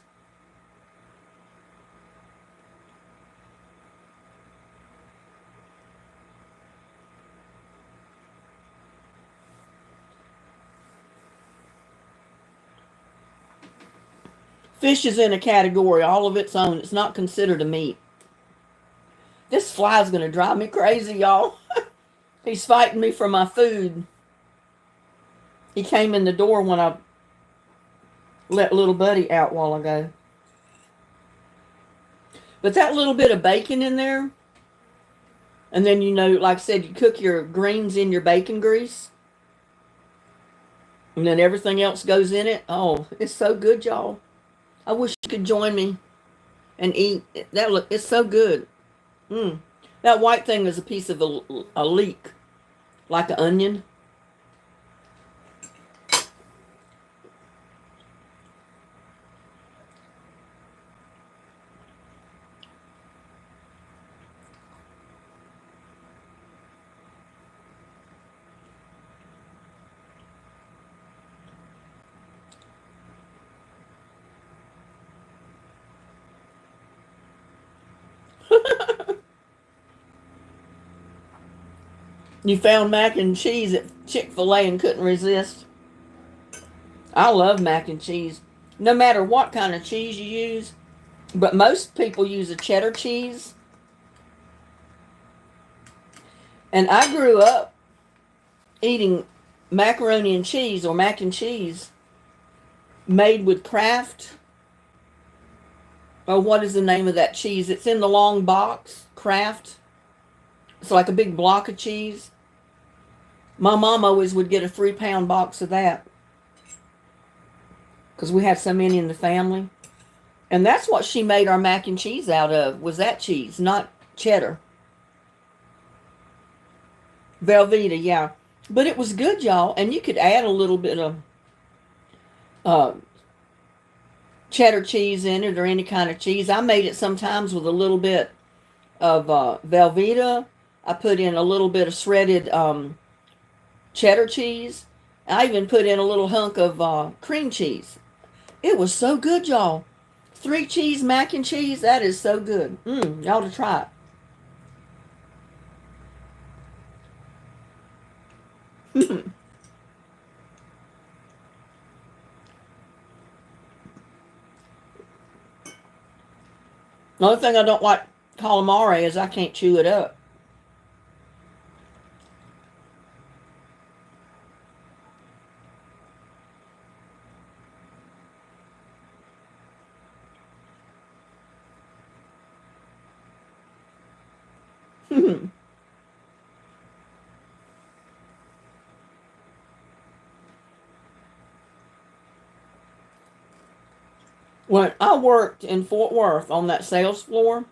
Fish is in a category all of its own. It's not considered a meat. This fly is going to drive me crazy, y'all. He's fighting me for my food. He came in the door when I let little buddy out a while ago. But that little bit of bacon in there, and then, you know, like I said, you cook your greens in your bacon grease, and then everything else goes in it. Oh, it's so good, y'all. I wish you could join me and eat. It's so good. That white thing is a piece of a leek, like an onion. You found mac and cheese at Chick-fil-A and couldn't resist. I love mac and cheese, no matter what kind of cheese you use. But most people use a cheddar cheese. And I grew up eating macaroni and cheese, or mac and cheese, made with Kraft. Oh, what is the name of that cheese? It's in the long box, Kraft. It's like a big block of cheese. My mom always would get a 3-pound box of that, because we had so many in the family. And that's what she made our mac and cheese out of, was that cheese, not cheddar. Velveeta, yeah. But it was good, y'all. And you could add a little bit of cheddar cheese in it, or any kind of cheese. I made it sometimes with a little bit of Velveeta. I put in a little bit of shredded cheddar cheese. I even put in a little hunk of cream cheese. It was so good, y'all. 3-cheese mac and cheese, that is so good. Y'all to try it. The only thing I don't like calamari is I can't chew it up. When I worked in Fort Worth on that sales floor,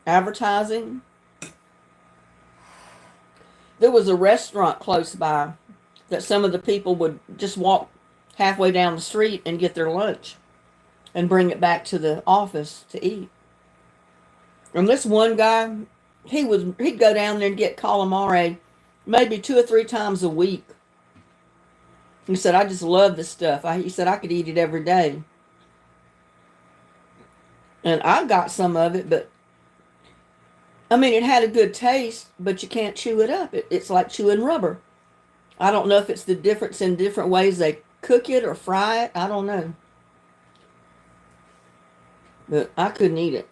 advertising, there was a restaurant close by that some of the people would just walk halfway down the street and get their lunch and bring it back to the office to eat. And this one guy, he'd go down there and get calamari maybe 2 or 3 times a week. He said, I just love this stuff. He said, I could eat it every day. And I got some of it, but I mean, it had a good taste, but you can't chew it up. It's like chewing rubber. I don't know if it's the difference in different ways they cook it or fry it. I don't know. But I couldn't eat it.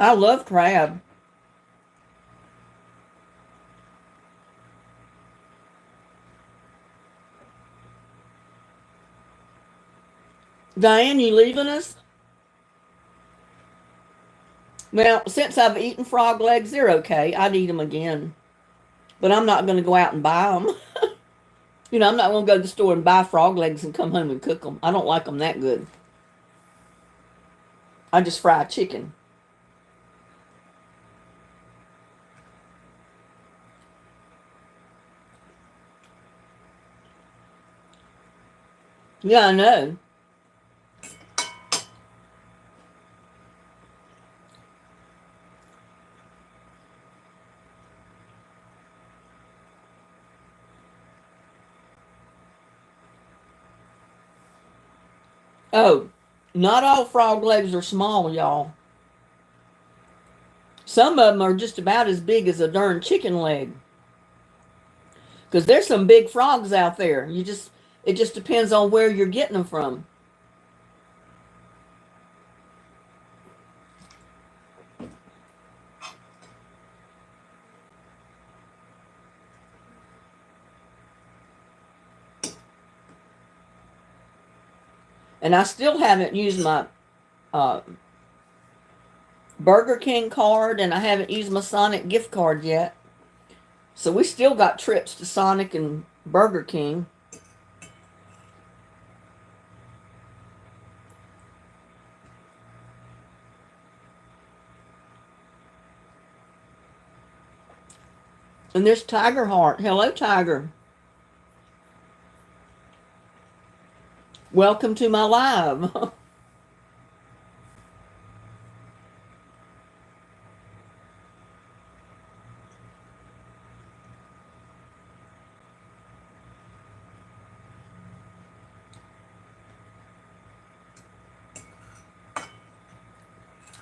I love crab. Diane, you leaving us? Well, since I've eaten frog legs, they're okay. I'd eat them again. But I'm not going to go out and buy them. I'm not going to go to the store and buy frog legs and come home and cook them. I don't like them that good. I just fry chicken. Yeah, I know. Oh, not all frog legs are small, y'all. Some of them are just about as big as a darn chicken leg. Because there's some big frogs out there. It just depends on where you're getting them from. And I still haven't used my uh, Burger King card, and I haven't used my Sonic gift card yet. So we still got trips to Sonic and Burger King. And there's Tiger Heart. Hello, Tiger. Welcome to my live.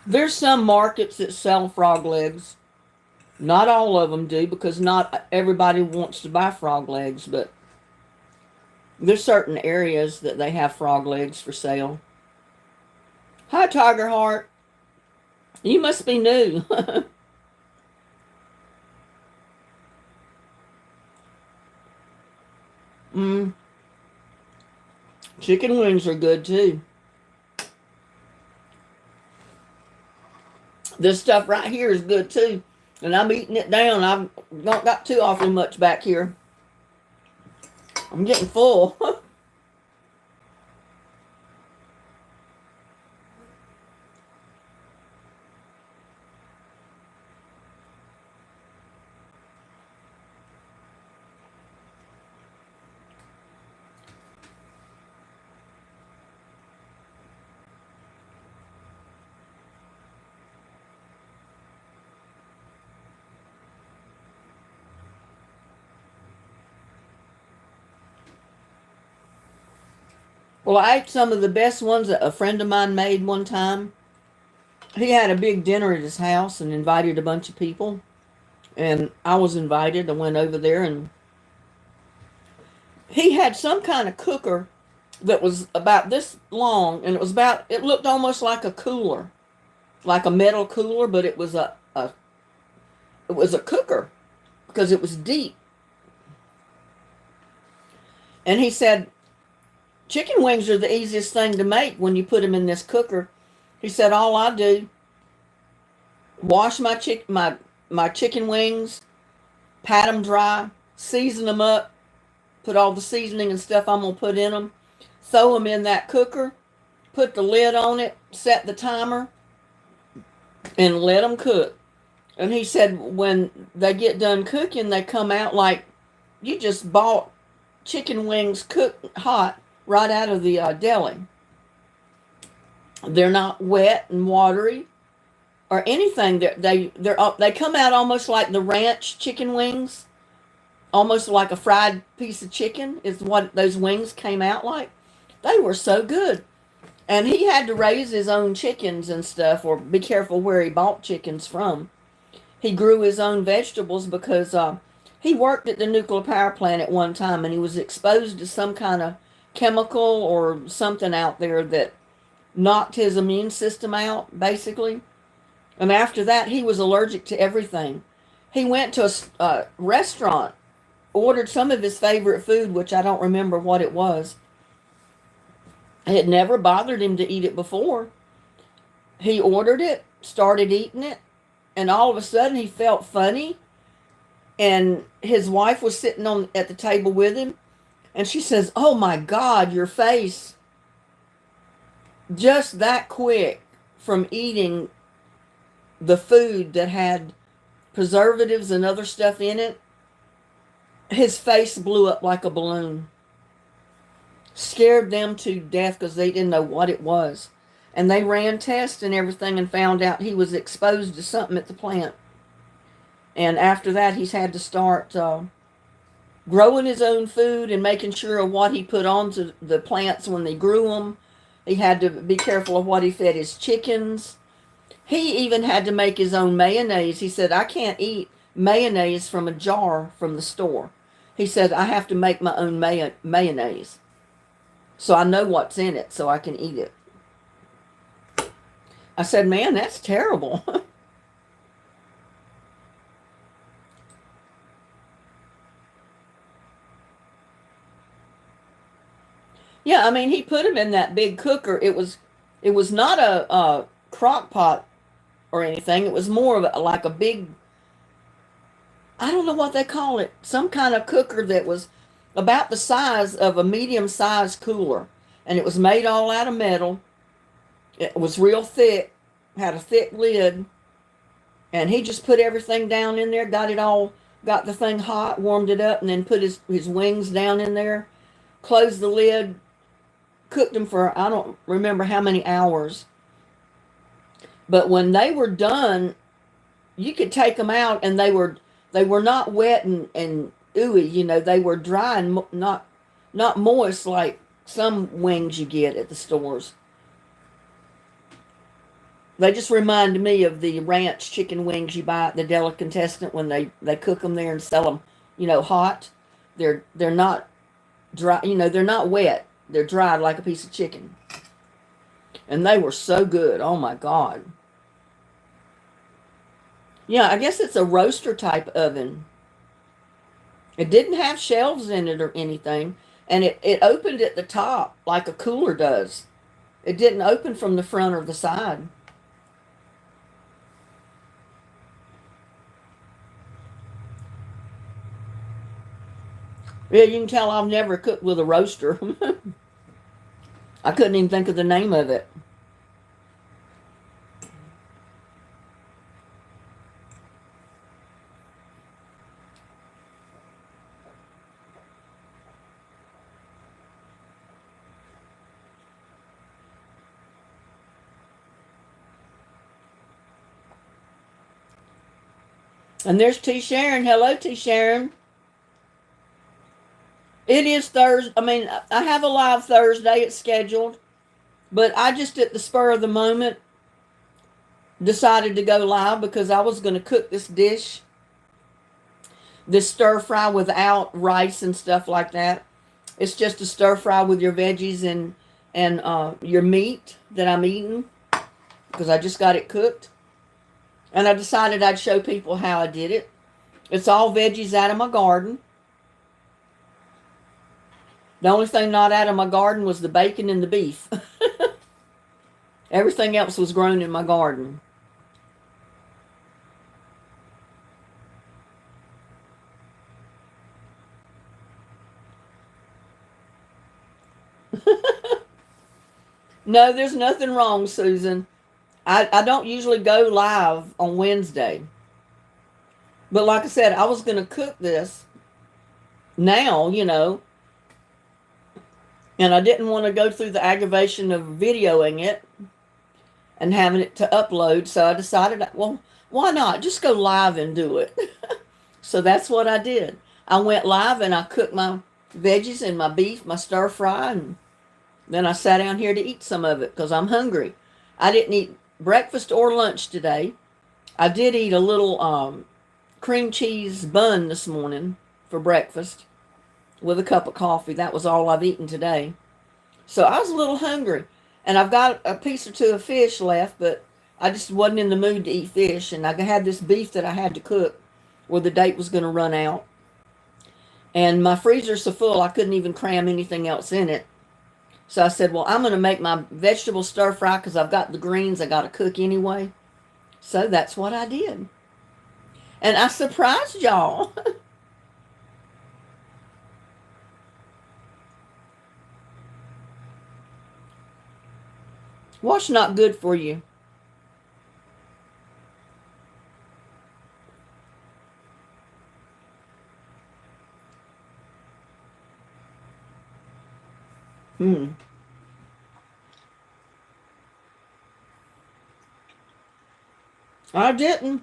There's some markets that sell frog legs. Not all of them do, because not everybody wants to buy frog legs, but there's certain areas that they have frog legs for sale. Hi, Tiger Heart. You must be new. mm. Chicken wings are good too. This stuff right here is good too. And I'm eating it down. I've not got too awfully much back here. I'm getting full. Well, I ate some of the best ones that a friend of mine made one time. He had a big dinner at his house and invited a bunch of people. And I was invited. I went over there, and he had some kind of cooker that was about this long, and it looked almost like a cooler, like a metal cooler, but it was a cooker because it was deep. And he said, chicken wings are the easiest thing to make when you put them in this cooker. He said, all I do, wash my chicken wings, pat them dry, season them up, put all the seasoning and stuff I'm going to put in them, throw them in that cooker, put the lid on it, set the timer, and let them cook. And he said when they get done cooking, they come out like you just bought chicken wings cooked hot right out of the deli. They're not wet and watery or anything. They come out almost like the ranch chicken wings. almost like a fried piece of chicken is what those wings came out like. They were so good. And he had to raise his own chickens and stuff, or be careful where he bought chickens from. He grew his own vegetables because he worked at the nuclear power plant at one time, and he was exposed to some kind of chemical or something out there that knocked his immune system out, basically. And after that, he was allergic to everything. He went to a restaurant, ordered some of his favorite food, which I don't remember what it was. It had never bothered him to eat it before. He ordered it, started eating it, and all of a sudden he felt funny. And his wife was sitting on at the table with him, and she says, "Oh my God, your face, just that quick from eating the food that had preservatives and other stuff in it, his face blew up like a balloon." Scared them to death because they didn't know what it was. And they ran tests and everything and found out he was exposed to something at the plant. And after that, he's had to start growing his own food and making sure of what he put onto the plants when they grew them. He had to be careful of what he fed his chickens. He even had to make his own mayonnaise. He said, "I can't eat mayonnaise from a jar from the store." He said, "I have to make my own mayonnaise, so I know what's in it so I can eat it." I said, "Man, that's terrible." Yeah, I mean, he put them in that big cooker. It was not a crock pot or anything. It was more of like a big, I don't know what they call it, some kind of cooker that was about the size of a medium-sized cooler. And it was made all out of metal. It was real thick, had a thick lid. And he just put everything down in there, got the thing hot, warmed it up, and then put his wings down in there, closed the lid, cooked them for, I don't remember how many hours. But when they were done, you could take them out, and they were not wet and ooey. They were dry and not moist like some wings you get at the stores. They just remind me of the ranch chicken wings you buy at the delicatessen when they cook them there and sell them, hot. They're not dry, they're not wet. They're dried like a piece of chicken. And they were so good. Oh my God. Yeah, I guess it's a roaster type oven. It didn't have shelves in it or anything. And it opened at the top like a cooler does. It didn't open from the front or the side. Yeah, you can tell I've never cooked with a roaster. I couldn't even think of the name of it. And there's T. Sharon. Hello, T. Sharon. It is Thursday. I mean, I have a live Thursday. It's scheduled. But I just, at the spur of the moment, decided to go live because I was going to cook this dish. This stir fry without rice and stuff like that. It's just a stir fry with your veggies and your meat that I'm eating because I just got it cooked. And I decided I'd show people how I did it. It's all veggies out of my garden. The only thing not out of my garden was the bacon and the beef. Everything else was grown in my garden. No, there's nothing wrong, Susan. I don't usually go live on Wednesday. But like I said, I was going to cook this now, and I didn't want to go through the aggravation of videoing it and having it to upload. So I decided, well, why not? Just go live and do it. So that's what I did. I went live and I cooked my veggies and my beef, my stir fry, and then I sat down here to eat some of it because I'm hungry. I didn't eat breakfast or lunch today. I did eat a little cream cheese bun this morning for breakfast with a cup of coffee. That was all I've eaten today. So I was a little hungry. And I've got a piece or two of fish left, but I just wasn't in the mood to eat fish. And I had this beef that I had to cook where the date was going to run out. And my freezer's so full I couldn't even cram anything else in it. So I said, well, I'm going to make my vegetable stir fry because I've got the greens I got to cook anyway. So that's what I did. And I surprised y'all. What's not good for you? I didn't.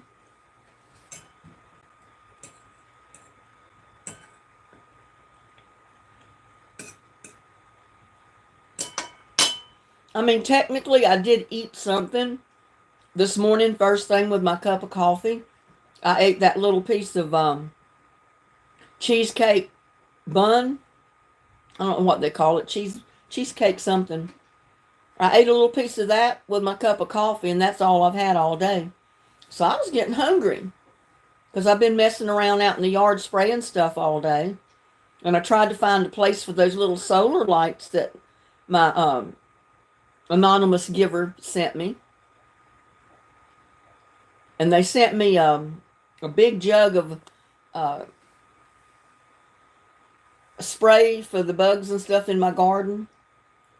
I mean, technically, I did eat something this morning, first thing with my cup of coffee. I ate that little piece of cheesecake bun. I don't know what they call it, cheesecake something. I ate a little piece of that with my cup of coffee, and that's all I've had all day. So I was getting hungry because I've been messing around out in the yard spraying stuff all day. And I tried to find a place for those little solar lights that my anonymous giver sent me. And they sent me a big jug of spray for the bugs and stuff in my garden.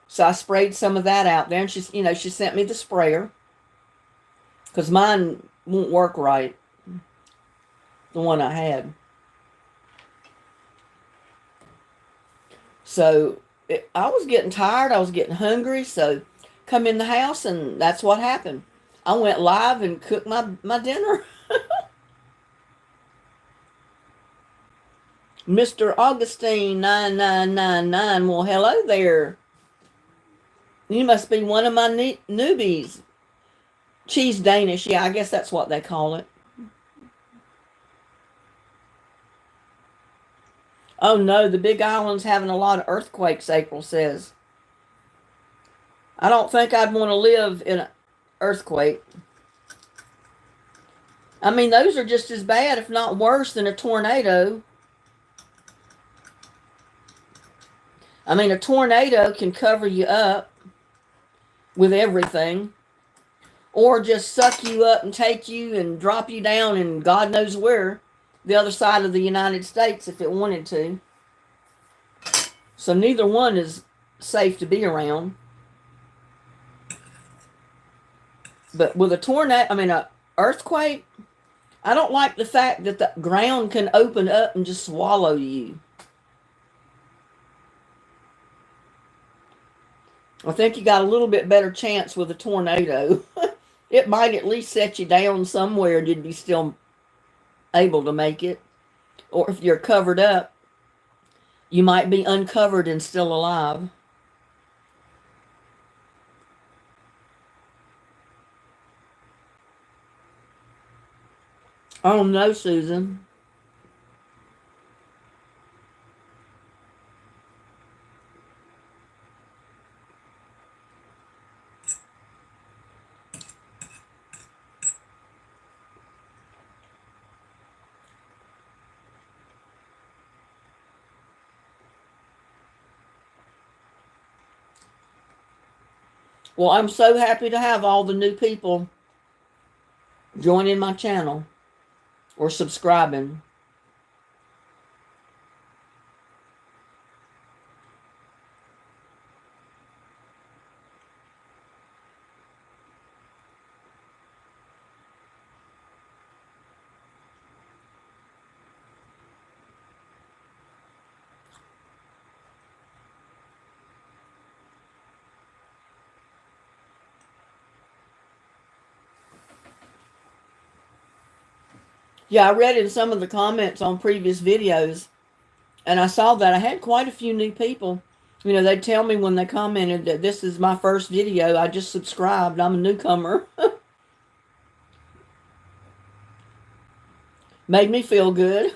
So I sprayed some of that out there, and she sent me the sprayer because mine won't work right, the one I had. So I was getting tired. I was getting hungry. So come in the house, and that's what happened. I went live and cooked my dinner. Mr. Augustine 9999. Well, hello there. You must be one of my newbies. Cheese Danish. Yeah, I guess that's what they call it. Oh no, the Big Island's having a lot of earthquakes, April says. I don't think I'd want to live in an earthquake. I mean, those are just as bad, if not worse, than a tornado. I mean, a tornado can cover you up with everything, or just suck you up and take you and drop you down in God knows where, the other side of the United States if it wanted to. So neither one is safe to be around. But with a tornado, I mean, an earthquake, I don't like the fact that the ground can open up and just swallow you. I think you got a little bit better chance with a tornado. It might at least set you down somewhere and you'd be still able to make it. Or if you're covered up, you might be uncovered and still alive. Oh no, Susan. Well, I'm so happy to have all the new people joining my channel or subscribing. Yeah, I read in some of the comments on previous videos And I saw that I had quite a few new people. You know, they'd tell me when they commented that this is my first video. I just subscribed. I'm a newcomer. Made me feel good.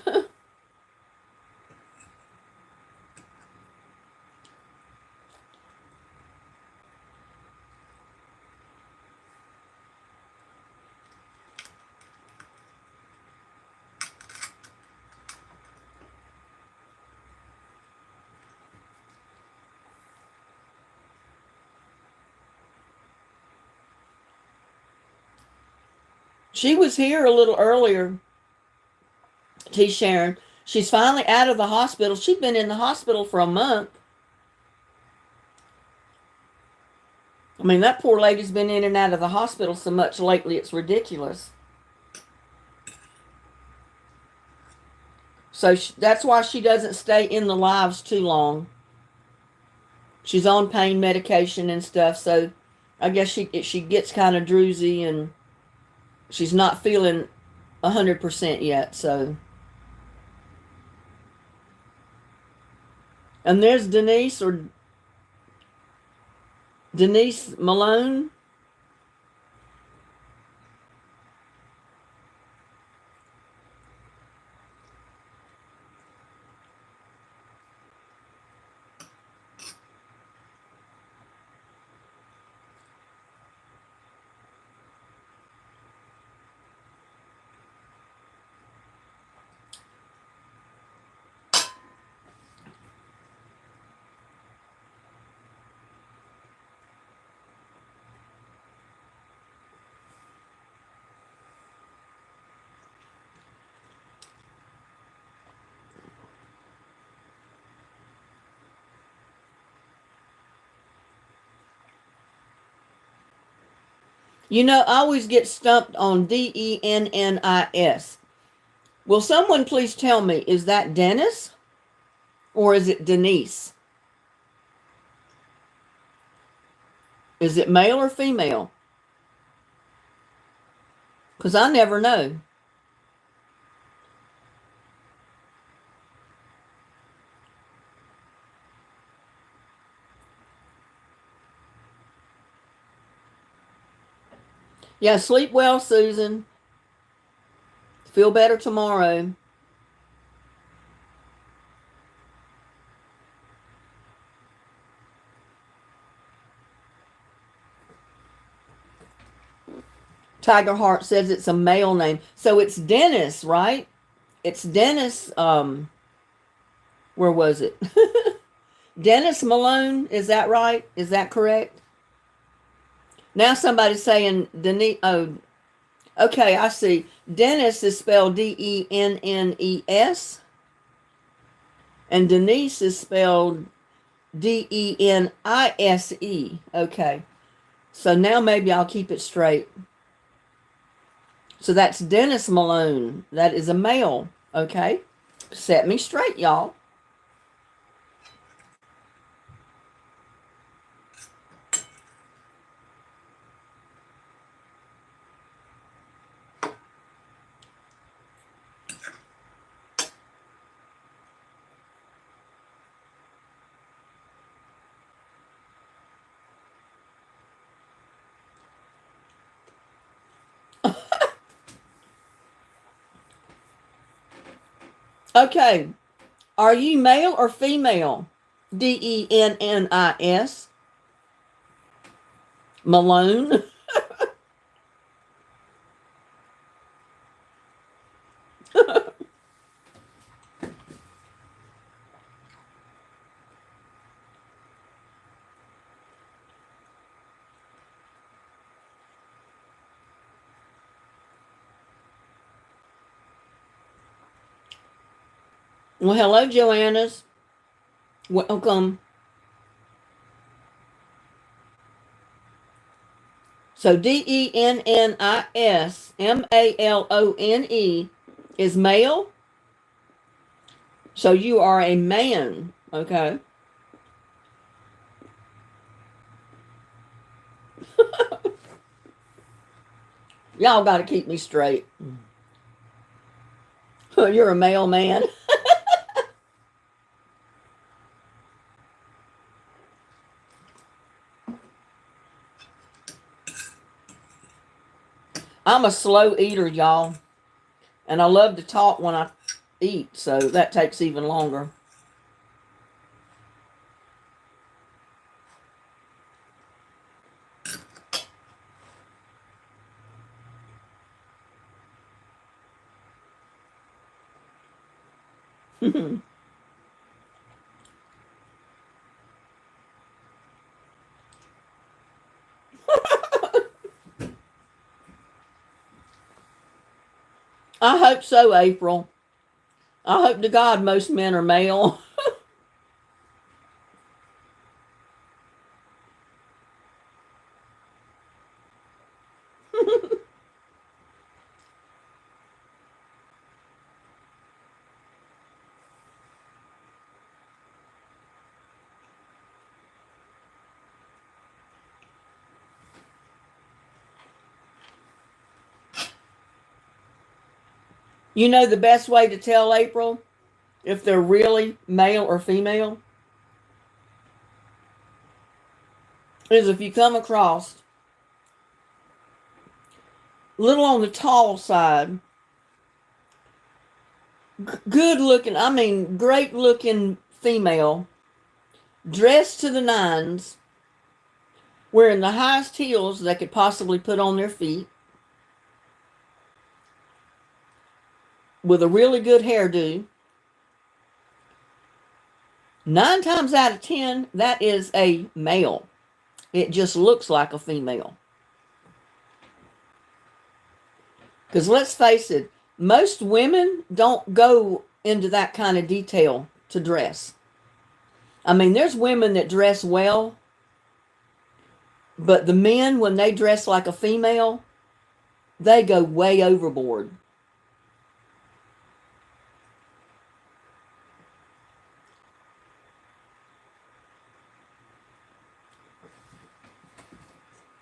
She was here a little earlier, T. Sharon. She's finally out of the hospital. She'd been in the hospital for a month. I mean, that poor lady's been in and out of the hospital so much lately, it's ridiculous. So that's why she doesn't stay in the lives too long. She's on pain medication and stuff, so I guess she gets kind of drowsy and she's not feeling 100% yet. So, and there's Denise Malone. You know, I always get stumped on Dennis. Will someone please tell me, is that Dennis or is it Denise? Is it male or female? Because I never know. Yeah, sleep well, Susan. Feel better tomorrow. Tiger Heart says it's a male name. So it's Dennis, right? It's Dennis, where was it? Dennis Malone, is that right? Is that correct? Now somebody's saying Denise. Oh, okay, I see. Dennis is spelled Dennes, and Denise is spelled Denise. Okay, so now maybe I'll keep it straight. So that's Dennis Malone. That is a male. Okay, set me straight, y'all. Okay, are you male or female? Dennis Malone. Well, hello, Joanna's. Welcome. So Dennismalone is male. So you are a man. Okay. Y'all got to keep me straight. You're a male man. I'm a slow eater, y'all. And I love to talk when I eat, so that takes even longer. I hope so, April. I hope to God most men are male. You know the best way to tell, April, if they're really male or female, is if you come across a little on the tall side, good looking, I mean, great looking female, dressed to the nines, wearing the highest heels they could possibly put on their feet, with a really good hairdo. 9 times out of 10, that is a male. It just looks like a female. Because let's face it, most women don't go into that kind of detail to dress. I mean, there's women that dress well, but the men, when they dress like a female, they go way overboard.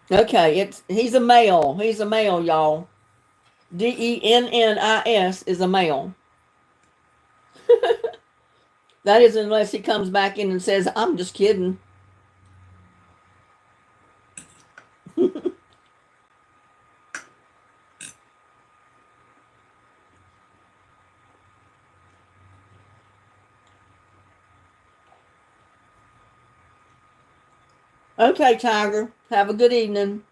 Okay, he's a male. He's a male, y'all. Dennis is a male. That is unless he comes back in and says, I'm just kidding. Okay, Tiger. Have a good evening.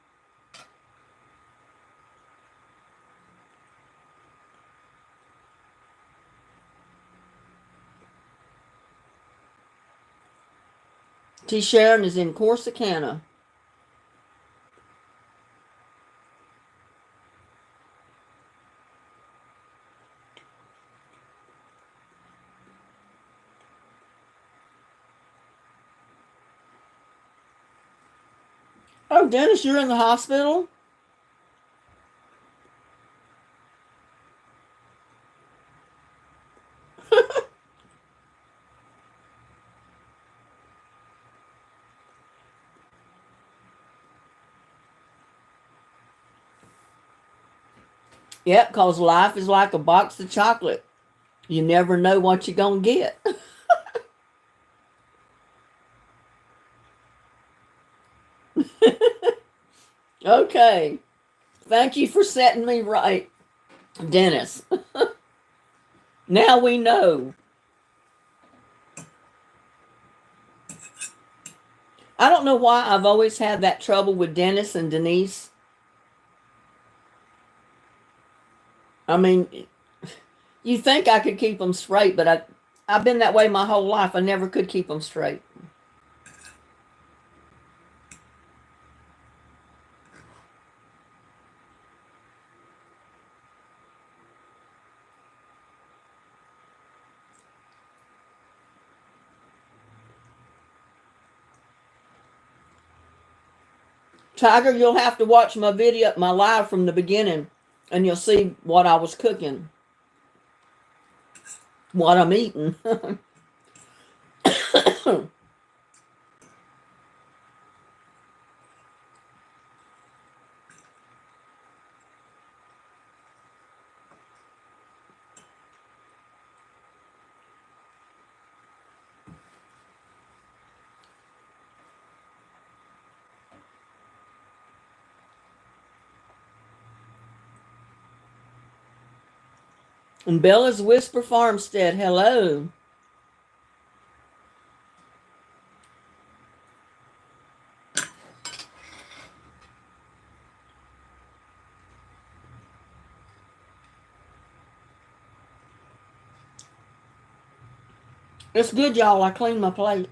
T. Sharon is in Corsicana. Oh, Dennis, you're in the hospital? Yep, because life is like a box of chocolate. You never know what you're going to get. Okay. Thank you for setting me right, Dennis. Now we know. I don't know why I've always had that trouble with Dennis and Denise. I mean, you think I could keep them straight, but I've been that way my whole life. I never could keep them straight. Tiger, you'll have to watch my video, my live from the beginning, and you'll see what I was cooking, what I'm eating. And Bella's Whisper Farmstead, hello. It's good, y'all. I cleaned my plate.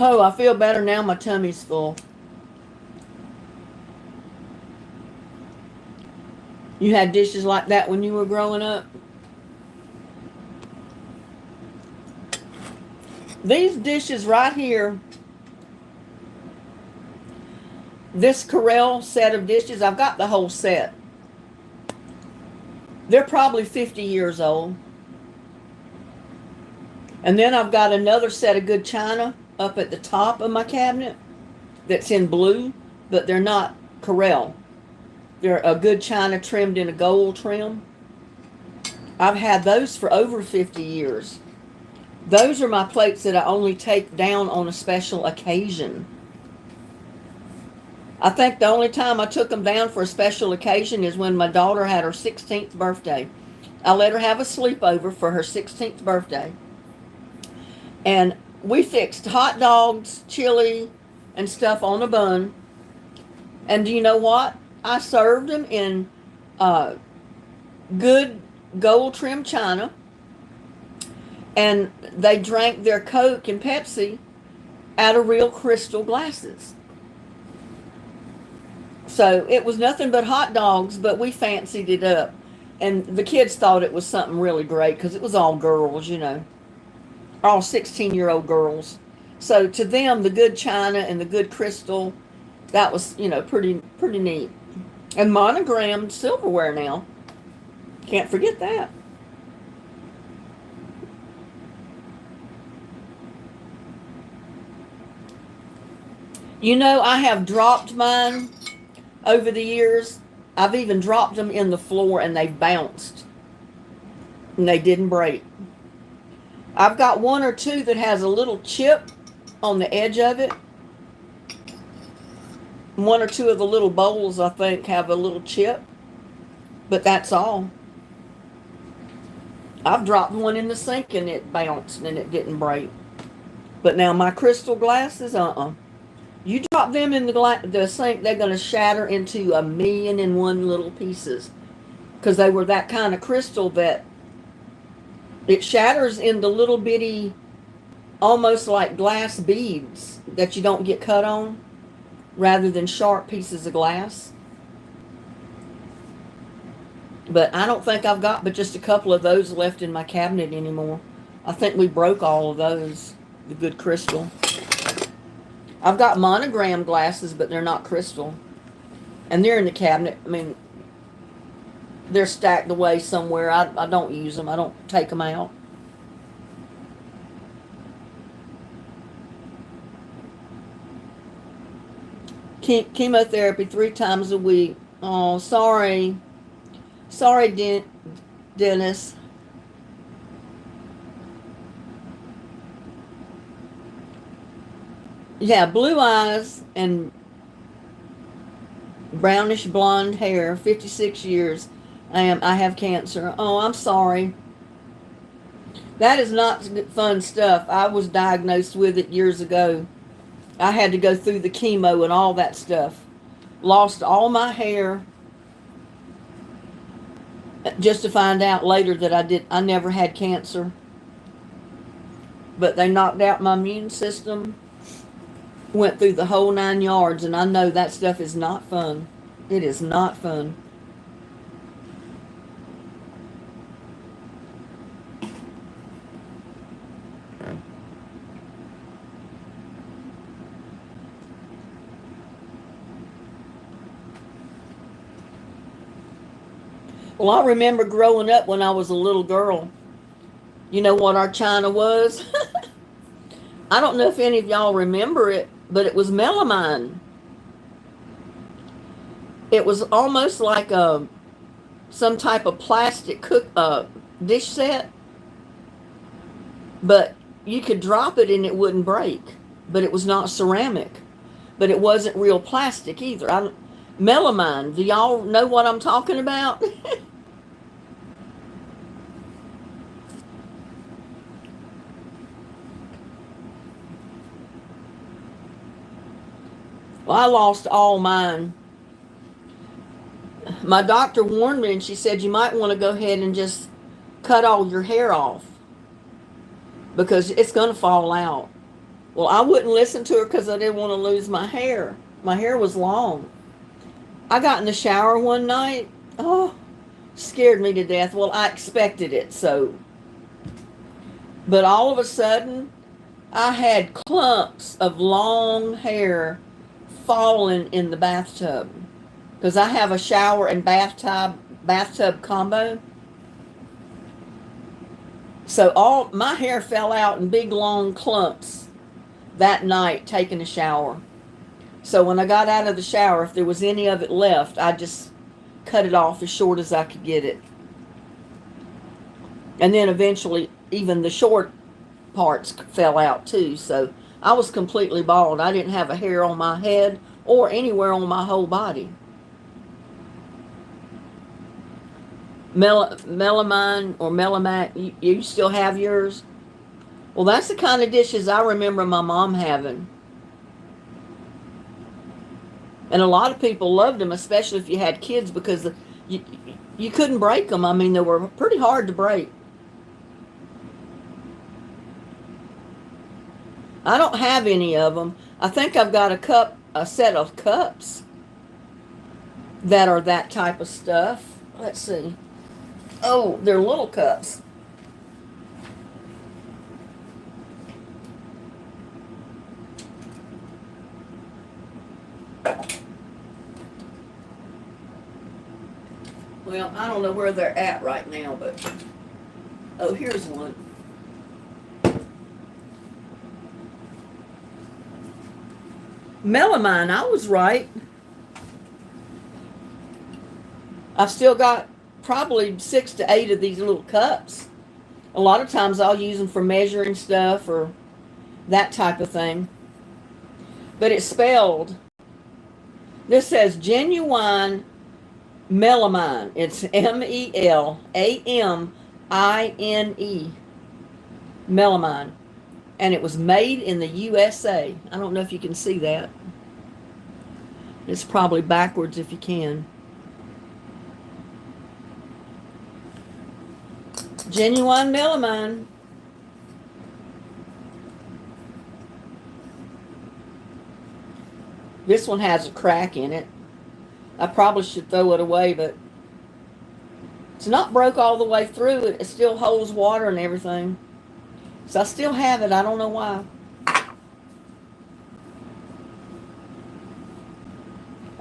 Oh, I feel better now. My tummy's full. You had dishes like that when you were growing up? These dishes right here, this Corel set of dishes, I've got the whole set. They're probably 50 years old. And then I've got another set of good china up at the top of my cabinet that's in blue, but they're not Corel. They're a good china trimmed in a gold trim. I've had those for over 50 years. Those are my plates that I only take down on a special occasion. I think the only time I took them down for a special occasion is when my daughter had her 16th birthday. I let her have a sleepover for her 16th birthday. And we fixed hot dogs, chili, and stuff on a bun. And do you know what? I served them in good gold trim china. And they drank their Coke and Pepsi out of real crystal glasses. So it was nothing but hot dogs, but we fancied it up. And the kids thought it was something really great because it was all girls, you know, all 16-year-old girls. So to them, the good china and the good crystal, that was, you know, pretty neat. And monogrammed silverware now. Can't forget that. You know, I have dropped mine over the years. I've even dropped them in the floor and they bounced. And they didn't break. I've got one or two that has a little chip on the edge of it. One or two of the little bowls, I think, have a little chip. But that's all. I've dropped one in the sink and it bounced and it didn't break. But now my crystal glasses, you drop them in the sink, they're going to shatter into 1,000,001 little pieces. Because they were that kind of crystal that it shatters into little bitty, almost like glass beads that you don't get cut on, rather than sharp pieces of glass. But I don't think I've got but just a couple of those left in my cabinet anymore. I think we broke all of those, the good crystal. I've got monogram glasses, but they're not crystal. And they're in the cabinet. I mean, they're stacked away somewhere. I don't use them. I don't take them out. Chemotherapy 3 times a week. Oh, sorry. Sorry, Dennis. Yeah, blue eyes and brownish blonde hair, 56 years. I have cancer. Oh, I'm sorry. That is not fun stuff. I was diagnosed with it years ago. I had to go through the chemo and all that stuff. Lost all my hair just to find out later that I never had cancer. But they knocked out my immune system. Went through the whole 9 yards, and I know that stuff is not fun. It is not fun. Well, I remember growing up when I was a little girl. You know what our china was? I don't know if any of y'all remember it, but it was melamine. It was almost like some type of plastic dish set, but you could drop it and it wouldn't break. But it was not ceramic, but it wasn't real plastic either. Melamine. Do y'all know what I'm talking about? Well, I lost all mine. My doctor warned me and she said you might want to go ahead and just cut all your hair off because it's going to fall out. Well, I wouldn't listen to her because I didn't want to lose my hair. My hair was long. I got in the shower one night. Oh, scared me to death. Well, I expected it, so. But all of a sudden, I had clumps of long hair falling in the bathtub. Because I have a shower and bathtub combo. So all my hair fell out in big long clumps that night taking a shower. So when I got out of the shower, if there was any of it left, I just cut it off as short as I could get it. And then eventually even the short parts fell out too. So I was completely bald. I didn't have a hair on my head or anywhere on my whole body. Melamine or Melamac, you still have yours? Well, that's the kind of dishes I remember my mom having. And a lot of people loved them, especially if you had kids, because you couldn't break them. I mean, they were pretty hard to break. I don't have any of them. I think I've got a set of cups that are that type of stuff. Let's see. Oh, they're little cups. Well, I don't know where they're at right now, but oh, here's one. Melamine, I was right. I've still got probably 6 to 8 of these little cups. A lot of times I'll use them for measuring stuff or that type of thing. But it's spelled, this says genuine melamine. It's melamine. Melamine. And it was made in the USA. I don't know if you can see that. It's probably backwards if you can. Genuine melamine. This one has a crack in it. I probably should throw it away, but it's not broke all the way through. It still holds water and everything. So I still have it. I don't know why.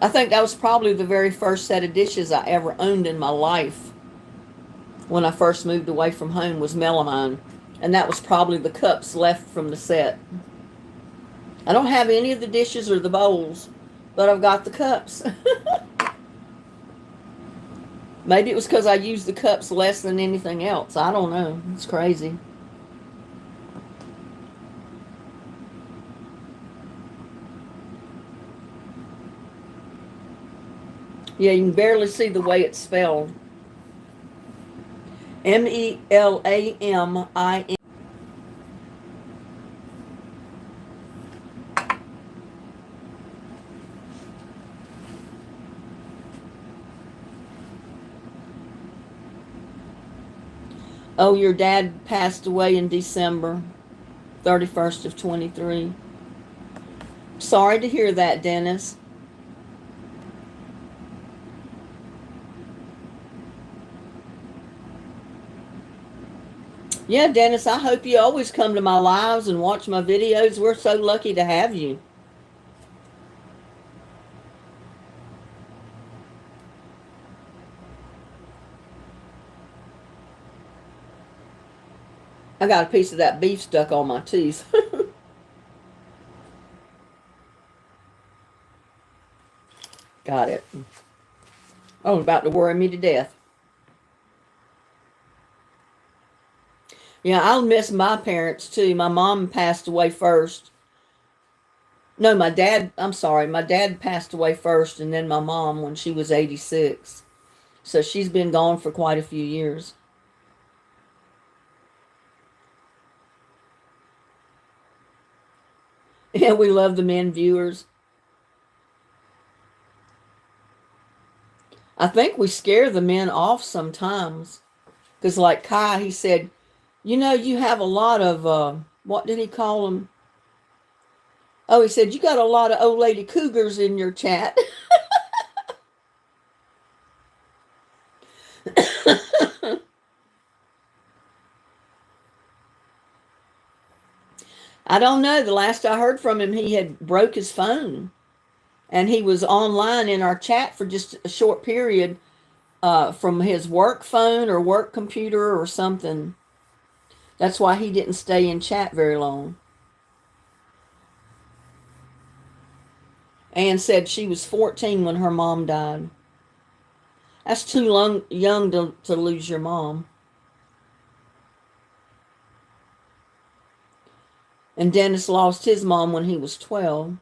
I think that was probably the very first set of dishes I ever owned in my life. When I first moved away from home was melamine. And that was probably the cups left from the set. I don't have any of the dishes or the bowls, but I've got the cups. Maybe it was because I used the cups less than anything else. I don't know. It's crazy. Yeah, you can barely see the way it's spelled. Melamine. Oh, your dad passed away in December 31st of 23. Sorry to hear that, Dennis. Yeah, Dennis, I hope you always come to my lives and watch my videos. We're so lucky to have you. I got a piece of that beef stuck on my tooth. Got it. Oh, about to worry me to death. Yeah, I'll miss my parents too. My mom passed away first. No, I'm sorry. My dad passed away first and then my mom when she was 86. So she's been gone for quite a few years. And we love the men viewers. I think we scare the men off sometimes. Because like Kai, he said, you have a lot of, what did he call them? Oh, he said, you got a lot of old lady cougars in your chat. I don't know. The last I heard from him, he had broke his phone. And he was online in our chat for just a short period from his work phone or work computer or something. That's why he didn't stay in chat very long. Anne said she was 14 when her mom died. That's too young to lose your mom. And Dennis lost his mom when he was 12.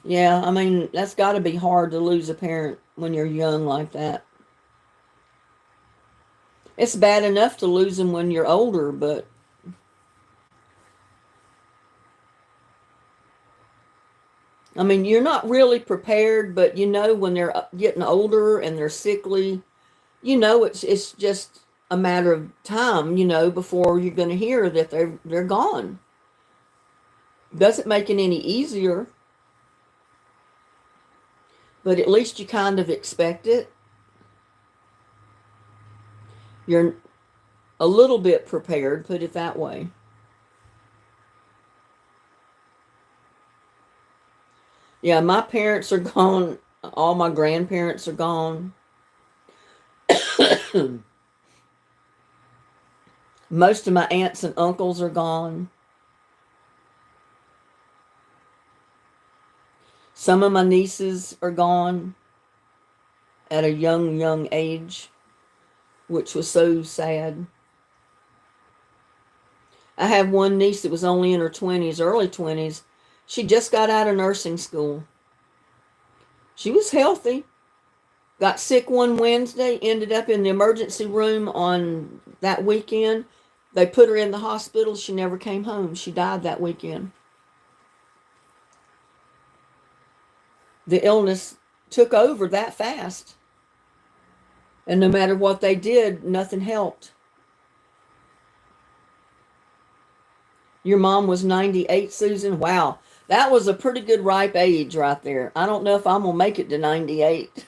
Yeah, I mean, that's got to be hard to lose a parent when you're young like that. It's bad enough to lose them when you're older, but I mean, you're not really prepared, but when they're getting older and they're sickly, it's just a matter of time, before you're going to hear that they're gone. Doesn't make it any easier, but at least you kind of expect it. You're a little bit prepared, put it that way. Yeah, my parents are gone. All my grandparents are gone. Most of my aunts and uncles are gone. Some of my nieces are gone at a young age, which was so sad. I have one niece that was only in her 20s, early 20s. She just got out of nursing school. She was healthy. Got sick one Wednesday, ended up in the emergency room on that weekend. They put her in the hospital. She never came home. She died that weekend. The illness took over that fast. And no matter what they did, nothing helped. Your mom was 98, Susan? Wow. That was a pretty good ripe age right there. I don't know if I'm going to make it to 98.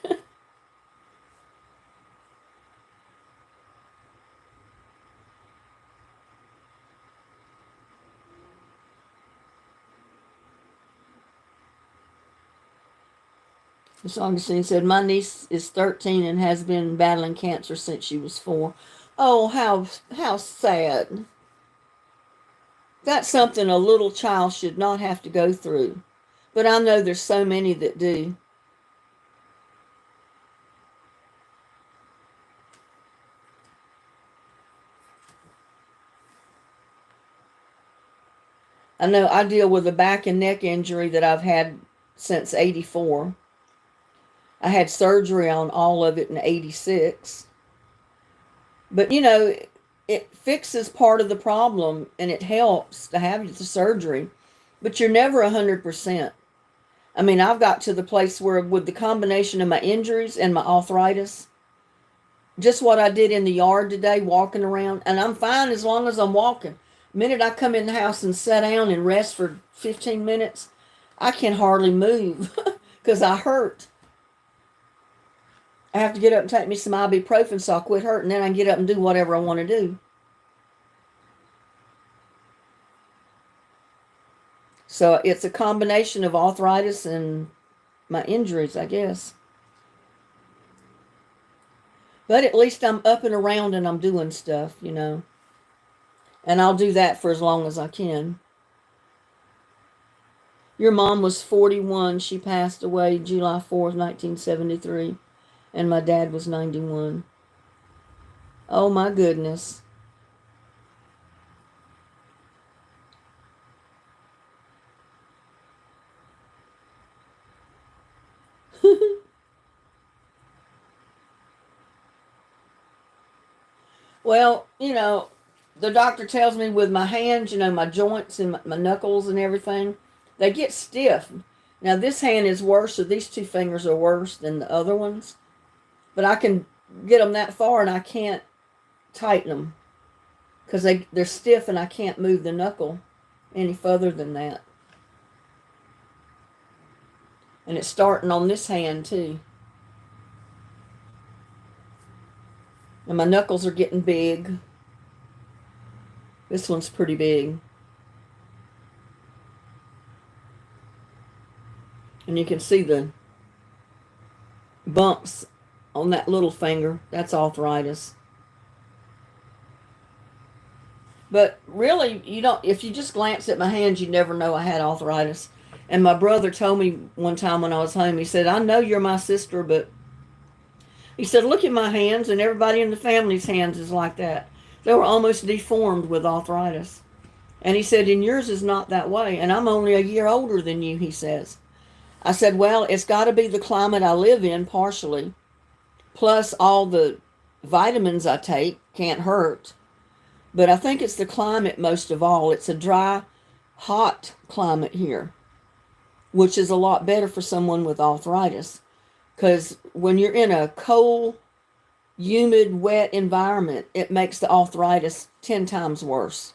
Miss Augustine said, my niece is 13 and has been battling cancer since she was 4. Oh, how sad. That's something a little child should not have to go through. But I know there's so many that do. I know I deal with a back and neck injury that I've had since 84. I had surgery on all of it in 86. But it fixes part of the problem and it helps to have the surgery. But you're never 100%. I mean, I've got to the place where with the combination of my injuries and my arthritis, just what I did in the yard today, walking around, and I'm fine as long as I'm walking. The minute I come in the house and sit down and rest for 15 minutes, I can hardly move because I hurt. I have to get up and take me some ibuprofen so I'll quit hurting. Then I can get up and do whatever I want to do. So it's a combination of arthritis and my injuries, I guess. But at least I'm up and around and I'm doing stuff, you know. And I'll do that for as long as I can. Your mom was 41. She passed away July 4th, 1973. And my dad was 91. Oh my goodness. Well, you know, the doctor tells me with my hands, you know, my joints and my knuckles and everything, they get stiff. Now, this hand is worse, so these two fingers are worse than the other ones. But I can get them that far and I can't tighten them because they're stiff and I can't move the knuckle any further than that. And it's starting on this hand, too. And my knuckles are getting big. This one's pretty big. And you can see the bumps on that little finger. That's arthritis. But really, you don't, if you just glance at my hands, you'd never know I had arthritis. And my brother told me one time when I was home, he said, I know you're my sister, but he said, look at my hands, and everybody in the family's hands is like that. They were almost deformed with arthritis. And he said, and yours is not that way. And I'm only a year older than you, he says. I said, well, it's got to be the climate I live in, partially, plus all the vitamins I take can't hurt. But I think it's the climate most of all. It's a dry, hot climate here, which is a lot better for someone with arthritis. Because when you're in a cold, humid, wet environment, it makes the arthritis 10 times worse.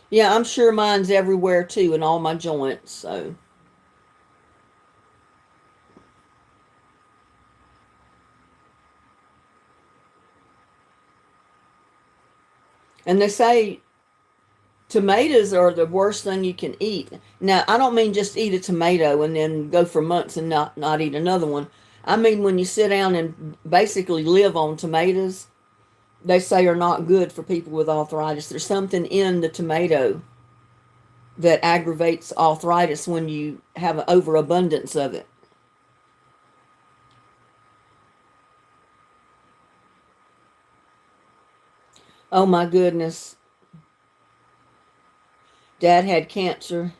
Yeah, I'm sure mine's everywhere too, in all my joints. So, and they say tomatoes are the worst thing you can eat. Now, I don't mean just eat a tomato and then go for months and not eat another one. I mean when you sit down and basically live on tomatoes, they say are not good for people with arthritis. There's something in the tomato that aggravates arthritis when you have an overabundance of it. Oh my goodness. Dad had cancer.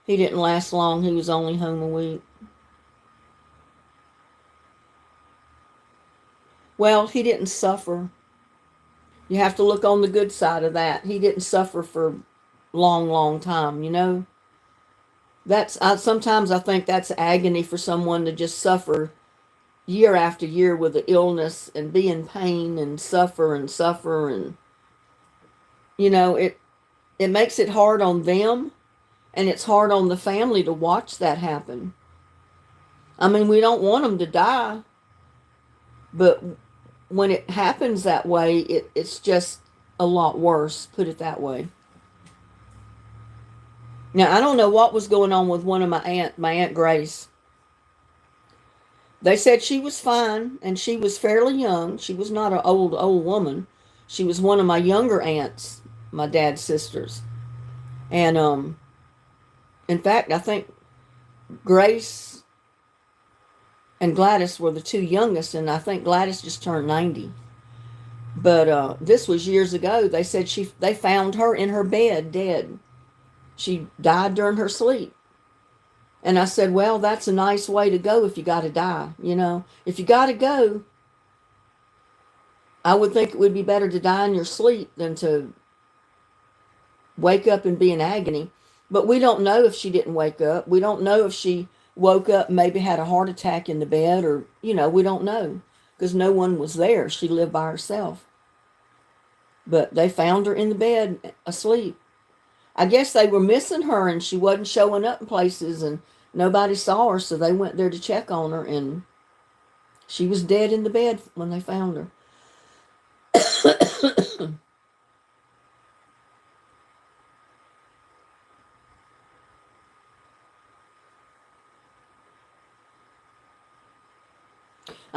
He didn't last long. He was only home a week. Well, he didn't suffer. You have to look on the good side of that. He didn't suffer for long, long time, you know? Sometimes I think that's agony for someone to just suffer year after year with the illness and be in pain and suffer and you know, it makes it hard on them and it's hard on the family to watch that happen. I mean, we don't want them to die, but when it happens that way, it's just a lot worse, put it that way. Now, I don't know what was going on with one of my Aunt Grace. They said she was fine and she was fairly young. She was not an old woman. She was one of my younger aunts, my dad's sisters. And in fact, I think Grace and Gladys were the two youngest, and I think Gladys just turned 90. But this was years ago. They said they found her in her bed dead. She died during her sleep. And I said, well, that's a nice way to go if you got to die, you know. If you got to go, I would think it would be better to die in your sleep than to wake up and be in agony. But we don't know if she didn't wake up. We don't know if she woke up, maybe had a heart attack in the bed, or, you know, we don't know because no one was there. She lived by herself. But they found her in the bed asleep. I guess they were missing her and she wasn't showing up in places and nobody saw her, so they went there to check on her and she was dead in the bed when they found her.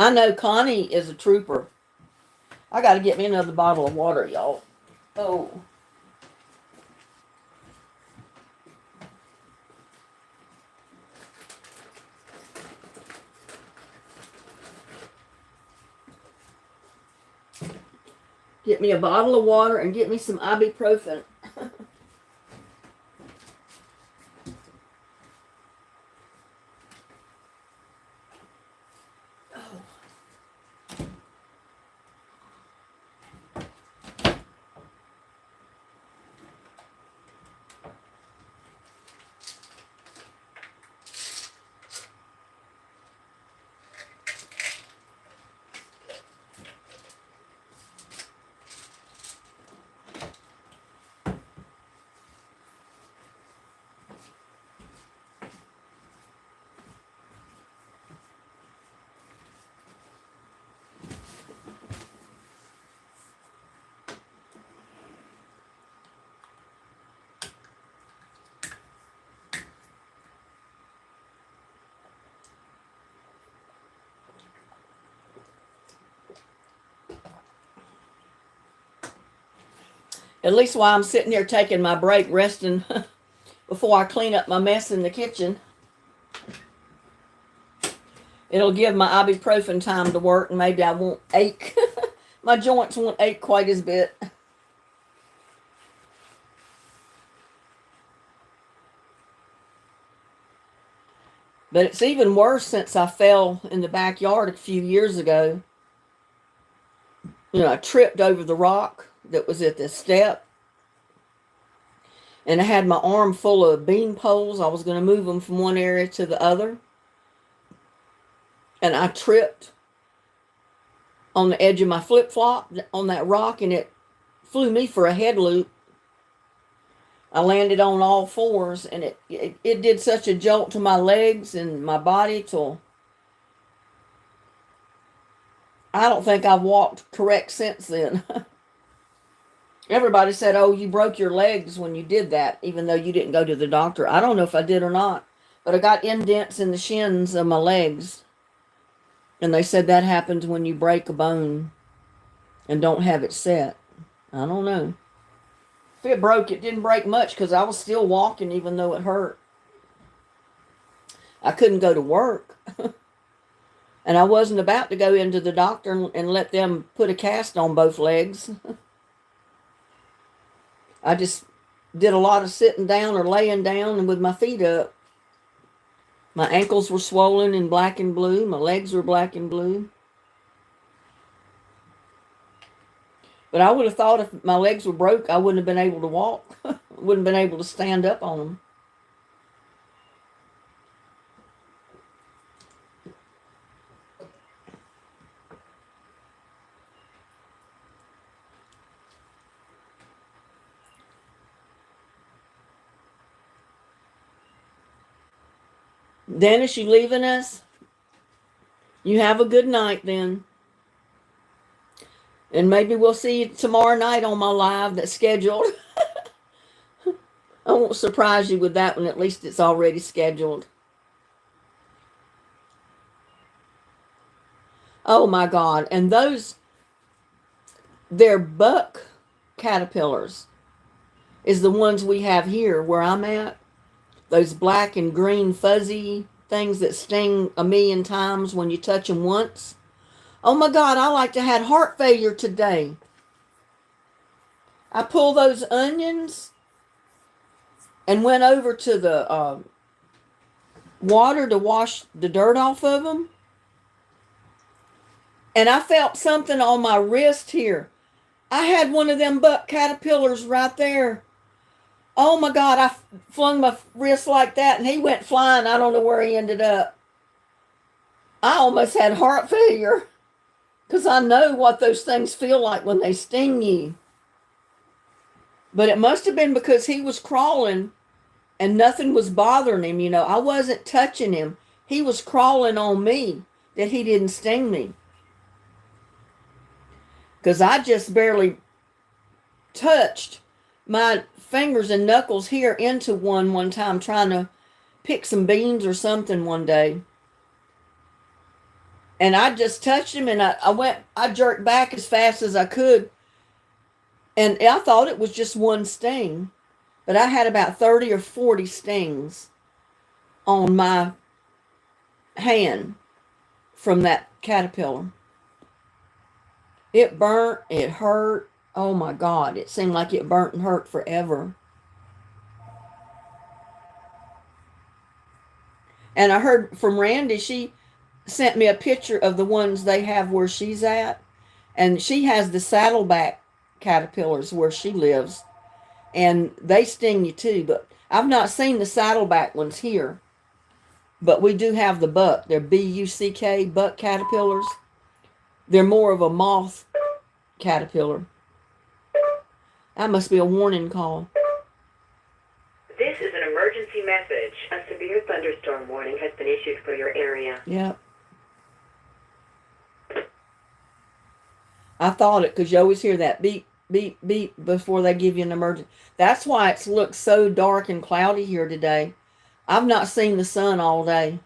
I know Connie is a trooper. I got to get me another bottle of water, y'all. Oh. Get me a bottle of water and get me some ibuprofen. At least while I'm sitting here taking my break, resting before I clean up my mess in the kitchen, it'll give my ibuprofen time to work, and maybe I won't ache. My joints won't ache quite as bit. But it's even worse since I fell in the backyard a few years ago. I tripped over the rock that was at the step. And I had my arm full of bean poles. I was going to move them from one area to the other. And I tripped on the edge of my flip-flop on that rock, and it flew me for a head loop. I landed on all fours, and it did such a jolt to my legs and my body till I don't think I've walked correct since then. Everybody said, oh, you broke your legs when you did that, even though you didn't go to the doctor. I don't know if I did or not, but I got indents in the shins of my legs. And they said that happens when you break a bone and don't have it set. I don't know. If it broke, it didn't break much because I was still walking even though it hurt. I couldn't go to work. And I wasn't about to go into the doctor and let them put a cast on both legs. I just did a lot of sitting down or laying down and with my feet up. My ankles were swollen and black and blue. My legs were black and blue. But I would have thought if my legs were broke, I wouldn't have been able to walk. Wouldn't have been able to stand up on them. Dennis, you leaving us? You have a good night then. And maybe we'll see you tomorrow night on my live that's scheduled. I won't surprise you with that one. At least it's already scheduled. Oh my God. And they're buck caterpillars is the ones we have here where I'm at. Those black and green fuzzy things that sting a million times when you touch them once. Oh my God, I like to have heart failure today. I pulled those onions and went over to the water to wash the dirt off of them. And I felt something on my wrist here. I had one of them buck caterpillars right there. Oh my God, I flung my wrist like that and he went flying. I don't know where he ended up. I almost had heart failure because I know what those things feel like when they sting you. But it must have been because he was crawling and nothing was bothering him. I wasn't touching him. He was crawling on me that he didn't sting me. Because I just barely touched my fingers and knuckles here into one time trying to pick some beans or something one day. And I just touched him, and I jerked back as fast as I could. And I thought it was just one sting, but I had about 30 or 40 stings on my hand from that caterpillar. It burnt, it hurt. Oh my God, it seemed like it burnt and hurt forever. And I heard from Randy, she sent me a picture of the ones they have where she's at. And she has the saddleback caterpillars where she lives. And they sting you too. But I've not seen the saddleback ones here. But we do have the buck. They're B-U-C-K, buck caterpillars. They're more of a moth caterpillar. That must be a warning call. This is an emergency message. A severe thunderstorm warning has been issued for your area. Yep. I thought it because you always hear that beep, beep, beep before they give you an emergency. That's why it's looked so dark and cloudy here today. I've not seen the sun all day.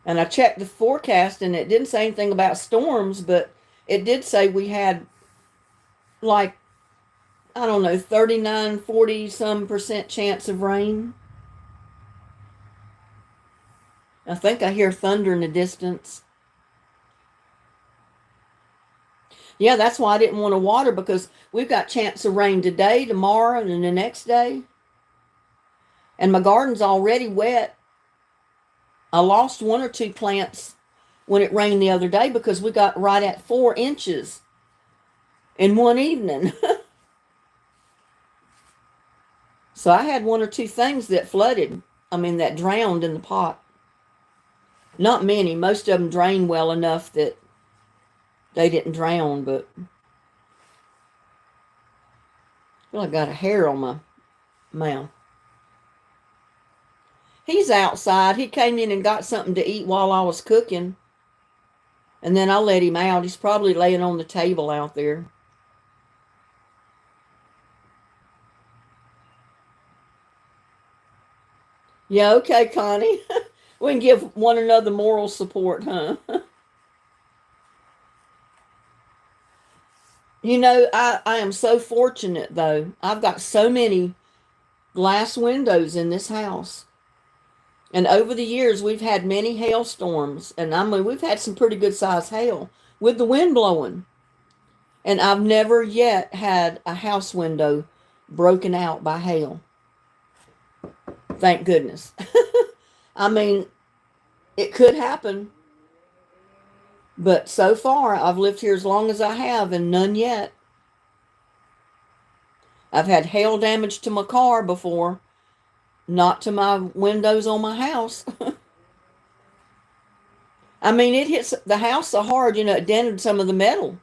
And I checked the forecast and it didn't say anything about storms, but it did say we had like, I don't know, 39, 40 some % chance of rain. I think I hear thunder in the distance. Yeah, that's why I didn't want to water, because we've got chance of rain today, tomorrow, and then the next day. And my garden's already wet. I lost 1 or 2 plants when it rained the other day because we got right at 4 inches in one evening. So I had 1 or 2 things that flooded. That drowned in the pot. Not many. Most of them drained well enough that they didn't drown, but I feel like I got a hair on my mouth. He's outside. He came in and got something to eat while I was cooking. And then I let him out. He's probably laying on the table out there. Yeah, okay, Connie. We can give one another moral support, huh? I am so fortunate, though. I've got so many glass windows in this house. And over the years, we've had many hailstorms. And we've had some pretty good sized hail with the wind blowing. And I've never yet had a house window broken out by hail. Thank goodness. It could happen. But so far, I've lived here as long as I have, and none yet. I've had hail damage to my car before, not to my windows on my house. It hits the house so hard, it dented some of the metal.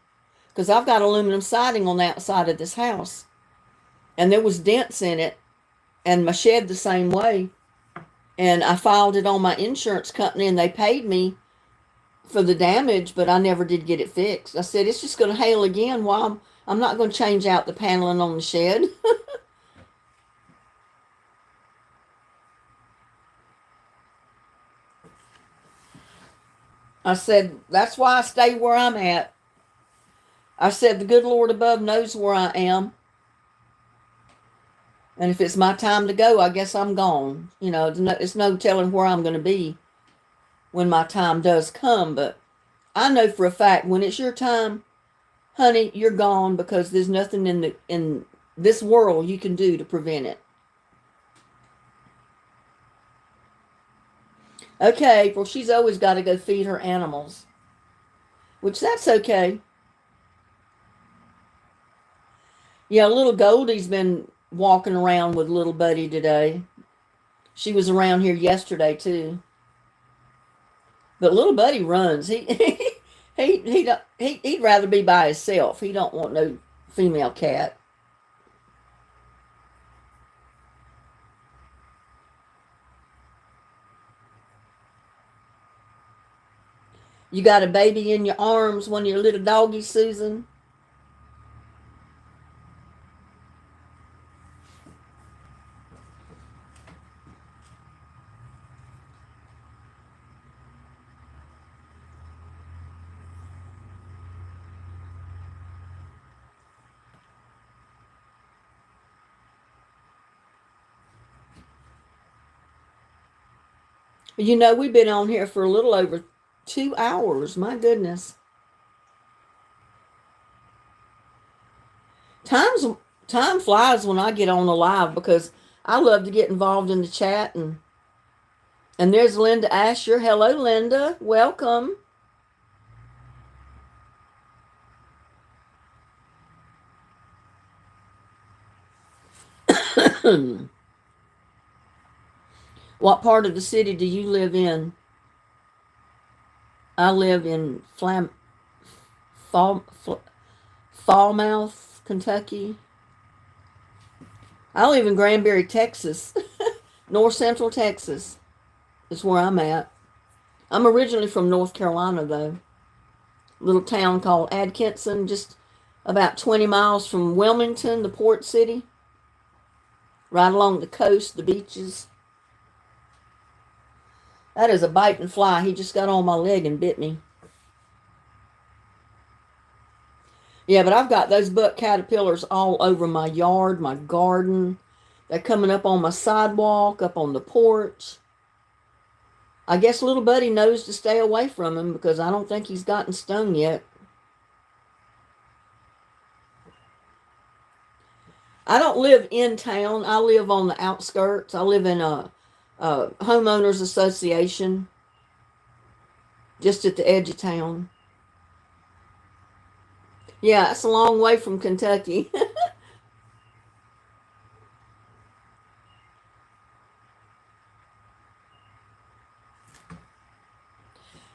Because I've got aluminum siding on the outside of this house. And there was dents in it, and my shed the same way. And I filed it on my insurance company, and they paid me for the damage, but I never did get it fixed. I said, it's just going to hail again. Well, I'm not going to change out the paneling on the shed. I said, that's why I stay where I'm at. I said, the good Lord above knows where I am. And if it's my time to go, I guess I'm gone. It's no telling where I'm going to be when my time does come. But I know for a fact when it's your time, honey, you're gone, because there's nothing in this world you can do to prevent it. Okay, April, she's always got to go feed her animals, which that's okay. Yeah, little Goldie's been walking around with little Buddy today. She was around here yesterday too. But little Buddy runs. He'd rather be by himself. He don't want no female cat. You got a baby in your arms, one of your little doggies, Susan? You know, we've been on here for a little over 2 hours. My goodness. Time flies when I get on the live because I love to get involved in the chat. And there's Linda Asher. Hello, Linda. Welcome. What part of the city do you live in? I live in Falmouth, Kentucky. I live in Granbury, Texas. North Central Texas is where I'm at. I'm originally from North Carolina, though. Little town called Atkinson, just about 20 miles from Wilmington, the port city. Right along the coast, the beaches. That is a biting fly. He just got on my leg and bit me. Yeah, but I've got those buck caterpillars all over my yard, my garden. They're coming up on my sidewalk, up on the porch. I guess little buddy knows to stay away from him because I don't think he's gotten stung yet. I don't live in town. I live on the outskirts. I live in a homeowners association just at the edge of town. Yeah, it's a long way from Kentucky.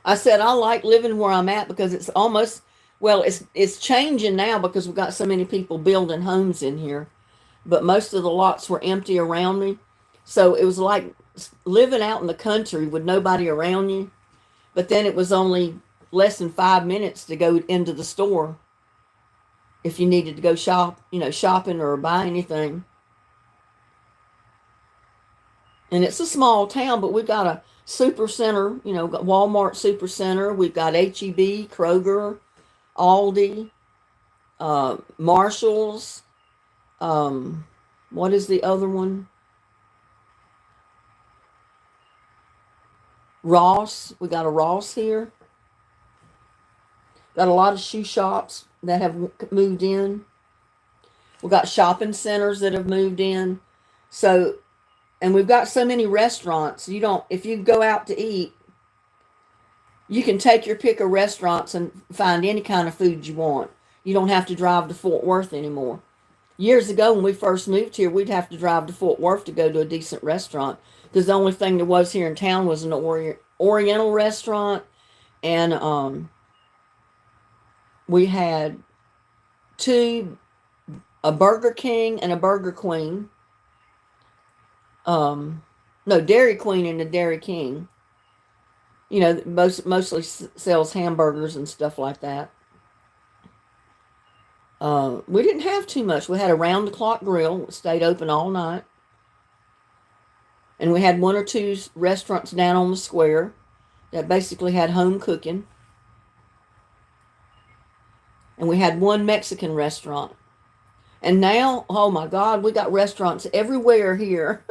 I said I like living where I'm at because it's almost, well, it's changing now because we've got so many people building homes in here. But most of the lots were empty around me. So it was like living out in the country with nobody around you. But then it was only less than 5 minutes to go into the store if you needed to go shopping or buy anything. And it's a small town, but we've got a super center, got Walmart super center. We've got H-E-B, Kroger, Aldi, Marshalls. What is the other one? Ross. We got a Ross here. Got a lot of shoe shops that have moved in. We got shopping centers that have moved in. So, and we've got so many restaurants. If you go out to eat, you can take your pick of restaurants and find any kind of food you want. You don't have to drive to Fort Worth anymore. Years ago, when we first moved here, we'd have to drive to Fort Worth to go to a decent restaurant because the only thing there was here in town was an Oriental restaurant, and we had a Burger King and a Burger Queen. No, Dairy Queen and a Dairy King. Mostly sells hamburgers and stuff like that. We didn't have too much. We had a round-the-clock grill. It stayed open all night. And we had one or two restaurants down on the square that basically had home cooking. And we had one Mexican restaurant. And now, oh my God, we got restaurants everywhere here.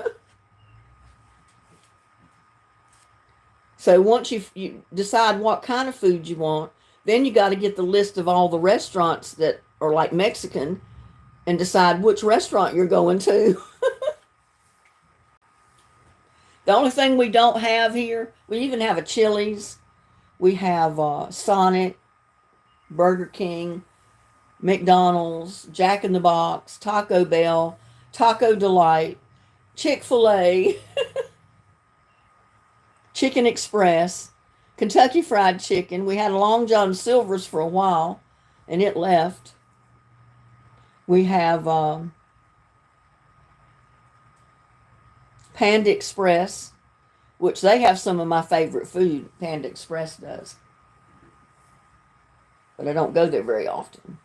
So once you decide what kind of food you want, then you got to get the list of all the restaurants that are like Mexican and decide which restaurant you're going to. The only thing we don't have here, we even have a Chili's. We have Sonic, Burger King, McDonald's, Jack in the Box, Taco Bell, Taco Delight, Chick-fil-A, Chicken Express, Kentucky Fried Chicken. We had a Long John Silver's for a while, and it left. We have Panda Express, which they have some of my favorite food. Panda Express does. But I don't go there very often.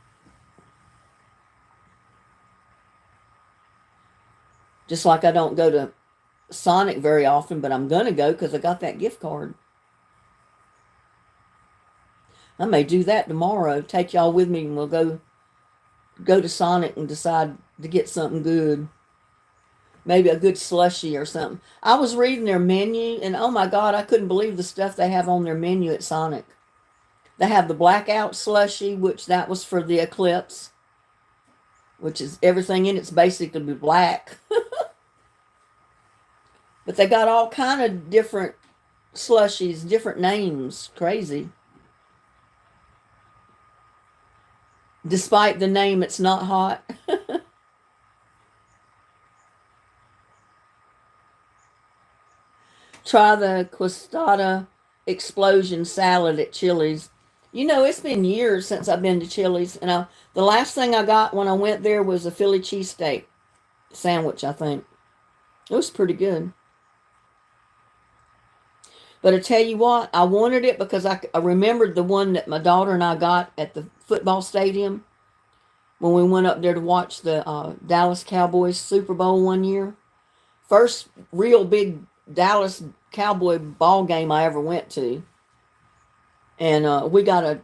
Just like I don't go to Sonic very often, but I'm going to go because I got that gift card. I may do that tomorrow. Take y'all with me and we'll go to Sonic and decide to get something good. Maybe a good slushy or something. I was reading their menu, and oh my God, I couldn't believe the stuff they have on their menu at Sonic. They have the blackout slushy, which that was for the eclipse, which is everything in it's basically black. But they got all kind of different slushies, different names. Crazy. Despite the name, it's not hot. Try the Costada Explosion Salad at Chili's. You know, it's been years since I've been to Chili's, and the last thing I got when I went there was a Philly cheesesteak sandwich, I think. It was pretty good. But I tell you what, I wanted it because I remembered the one that my daughter and I got at the football stadium when we went up there to watch the Dallas Cowboys Super Bowl one year. First real big Dallas Cowboy ball game I ever went to. And we got a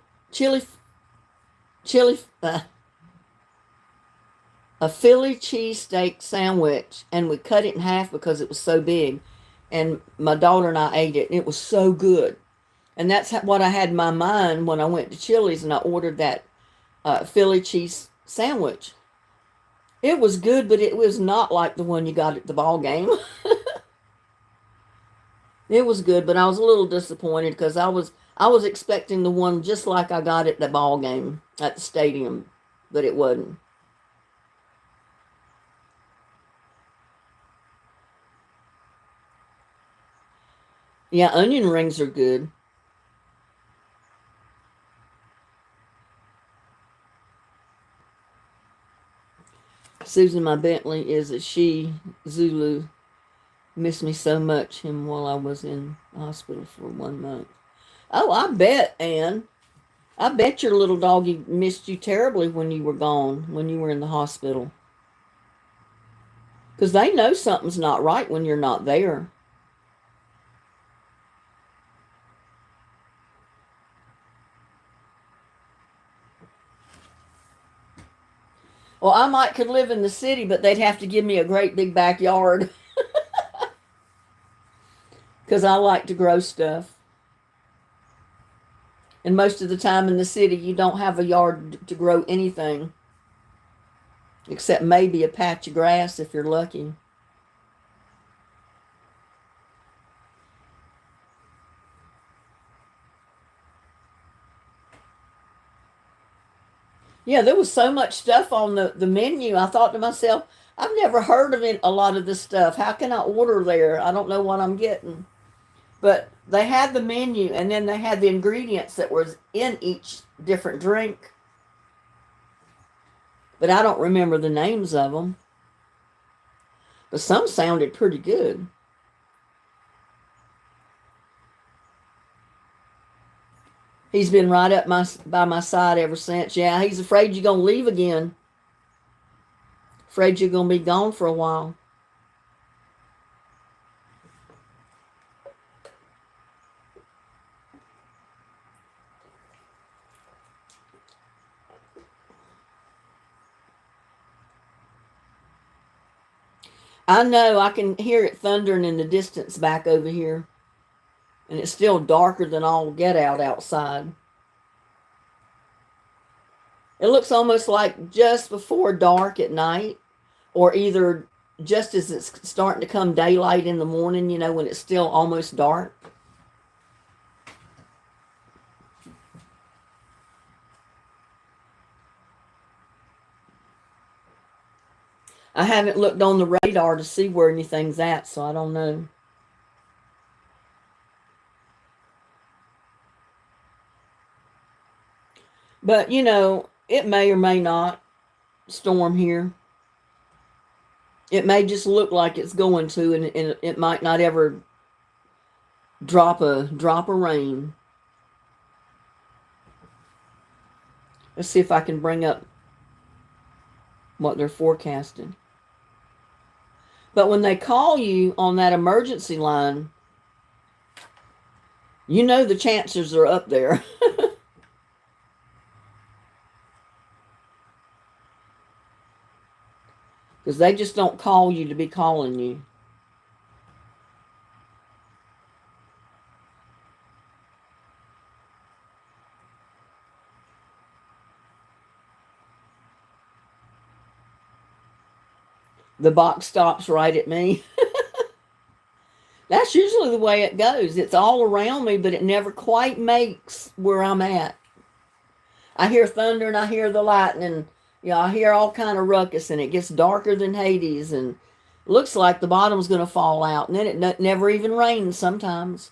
a Philly cheesesteak sandwich, and we cut it in half because it was so big. And my daughter and I ate it, and it was so good. And that's what I had in my mind when I went to Chili's and I ordered that Philly cheese sandwich. It was good, but it was not like the one you got at the ball game. It was good, but I was a little disappointed because I was expecting the one just like I got at the ball game at the stadium, but it wasn't. Yeah, onion rings are good. Susan, my Bentley, is a she, Zulu. Missed me so much, him while I was in hospital for 1 month. Oh, I bet, Ann. I bet your little doggy missed you terribly when you were gone, when you were in the hospital. Because they know something's not right when you're not there. Well, I could live in the city, but they'd have to give me a great big backyard. Because I like to grow stuff. And most of the time in the city, you don't have a yard to grow anything. Except maybe a patch of grass if you're lucky. Yeah, there was so much stuff on the menu. I thought to myself, I've never heard of a lot of this stuff. How can I order there? I don't know what I'm getting. But they had the menu, and then they had the ingredients that was in each different drink. But I don't remember the names of them. But some sounded pretty good. He's been right up by my side ever since. Yeah, he's afraid you're going to leave again. Afraid you're going to be gone for a while. I know, I can hear it thundering in the distance back over here. And it's still darker than all get out outside. It looks almost like just before dark at night, or either just as it's starting to come daylight in the morning, you know, when it's still almost dark. I haven't looked on the radar to see where anything's at, so I don't know. But, you know, it may or may not storm here. It may just look like it's going to, and it might not ever drop a rain. Let's see if I can bring up what they're forecasting. But when they call you on that emergency line, you know the chances are up there. Because they just don't call you to be calling you. The box stops right at me. That's usually the way it goes. It's all around me, but it never quite makes where I'm at. I hear thunder and I hear the lightning. I hear all kind of ruckus, and it gets darker than Hades, and looks like the bottom's going to fall out, and then it never even rains sometimes.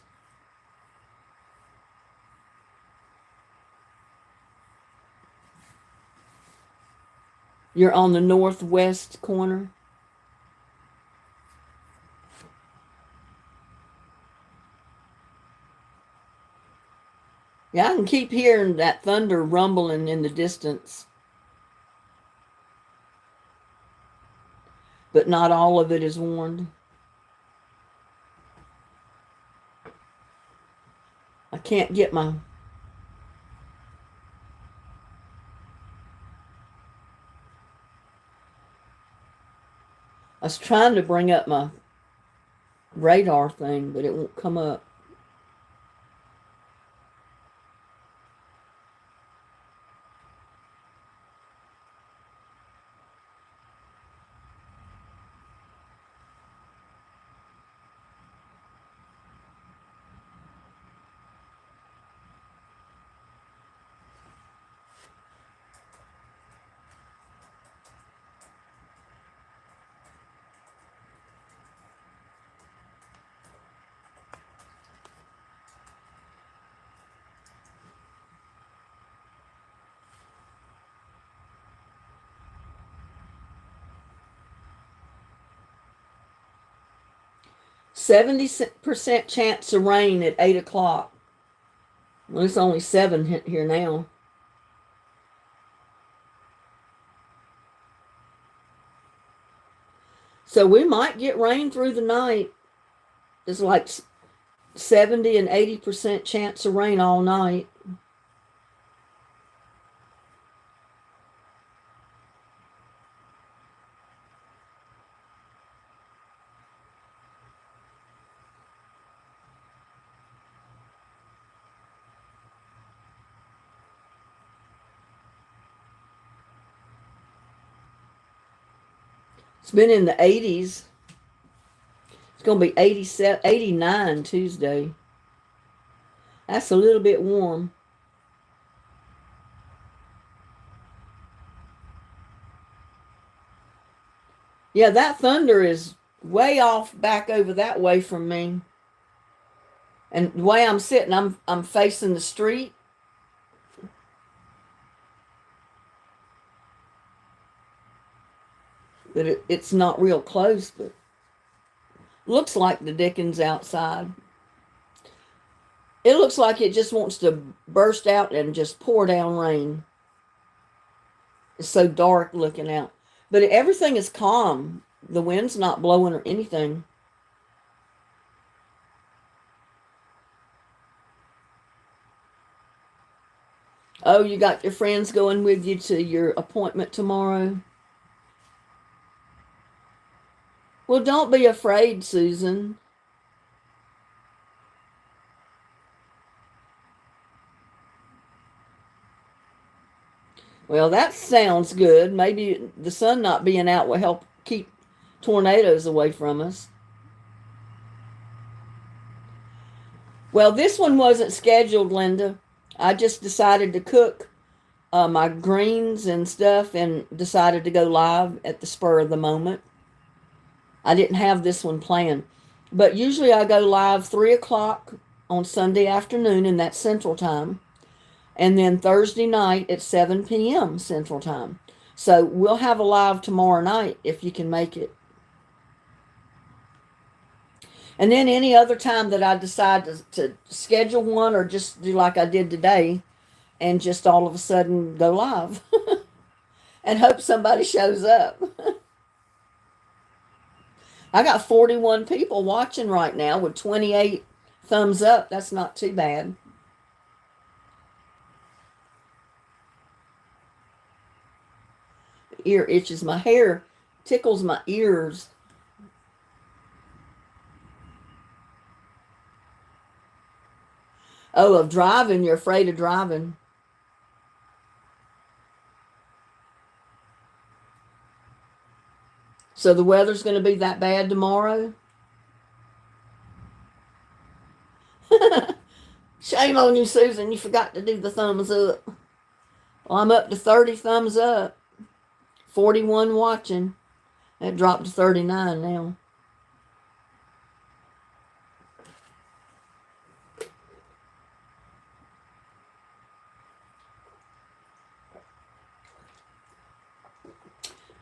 You're on the northwest corner. Yeah, I can keep hearing that thunder rumbling in the distance. But not all of it is warned. I can't get my... I was trying to bring up my radar thing, but it won't come up. %70 chance of rain at 8 o'clock. Well, it's only 7 here now. So we might get rain through the night. There's like 70 and 80% chance of rain all night. It's been in the 80s. It's going to be 89 Tuesday. That's a little bit warm. Yeah, that thunder is way off back over that way from me. And the way I'm sitting, I'm facing the street. But it's not real close, but looks like the Dickens outside. It looks like it just wants to burst out and just pour down rain. It's so dark looking out. But everything is calm. The wind's not blowing or anything. Oh, you got your friends going with you to your appointment tomorrow? Well, don't be afraid, Susan. Well, that sounds good. Maybe the sun not being out will help keep tornadoes away from us. Well, this one wasn't scheduled, Linda. I just decided to cook my greens and stuff and decided to go live at the spur of the moment. I didn't have this one planned. But usually I go live 3 o'clock on Sunday afternoon, and that's Central Time. And then Thursday night at 7 p.m. Central Time. So we'll have a live tomorrow night if you can make it. And then any other time that I decide to schedule one or just do like I did today and just all of a sudden go live and hope somebody shows up. I got 41 people watching right now with 28 thumbs up. That's not too bad. The ear itches. My hair Tickles my ears. Oh, of driving. You're afraid of driving. So the weather's going to be that bad tomorrow? Shame on you, Susan. You forgot to do the thumbs up. Well, I'm up to 30 thumbs up. 41 watching. It dropped to 39 now.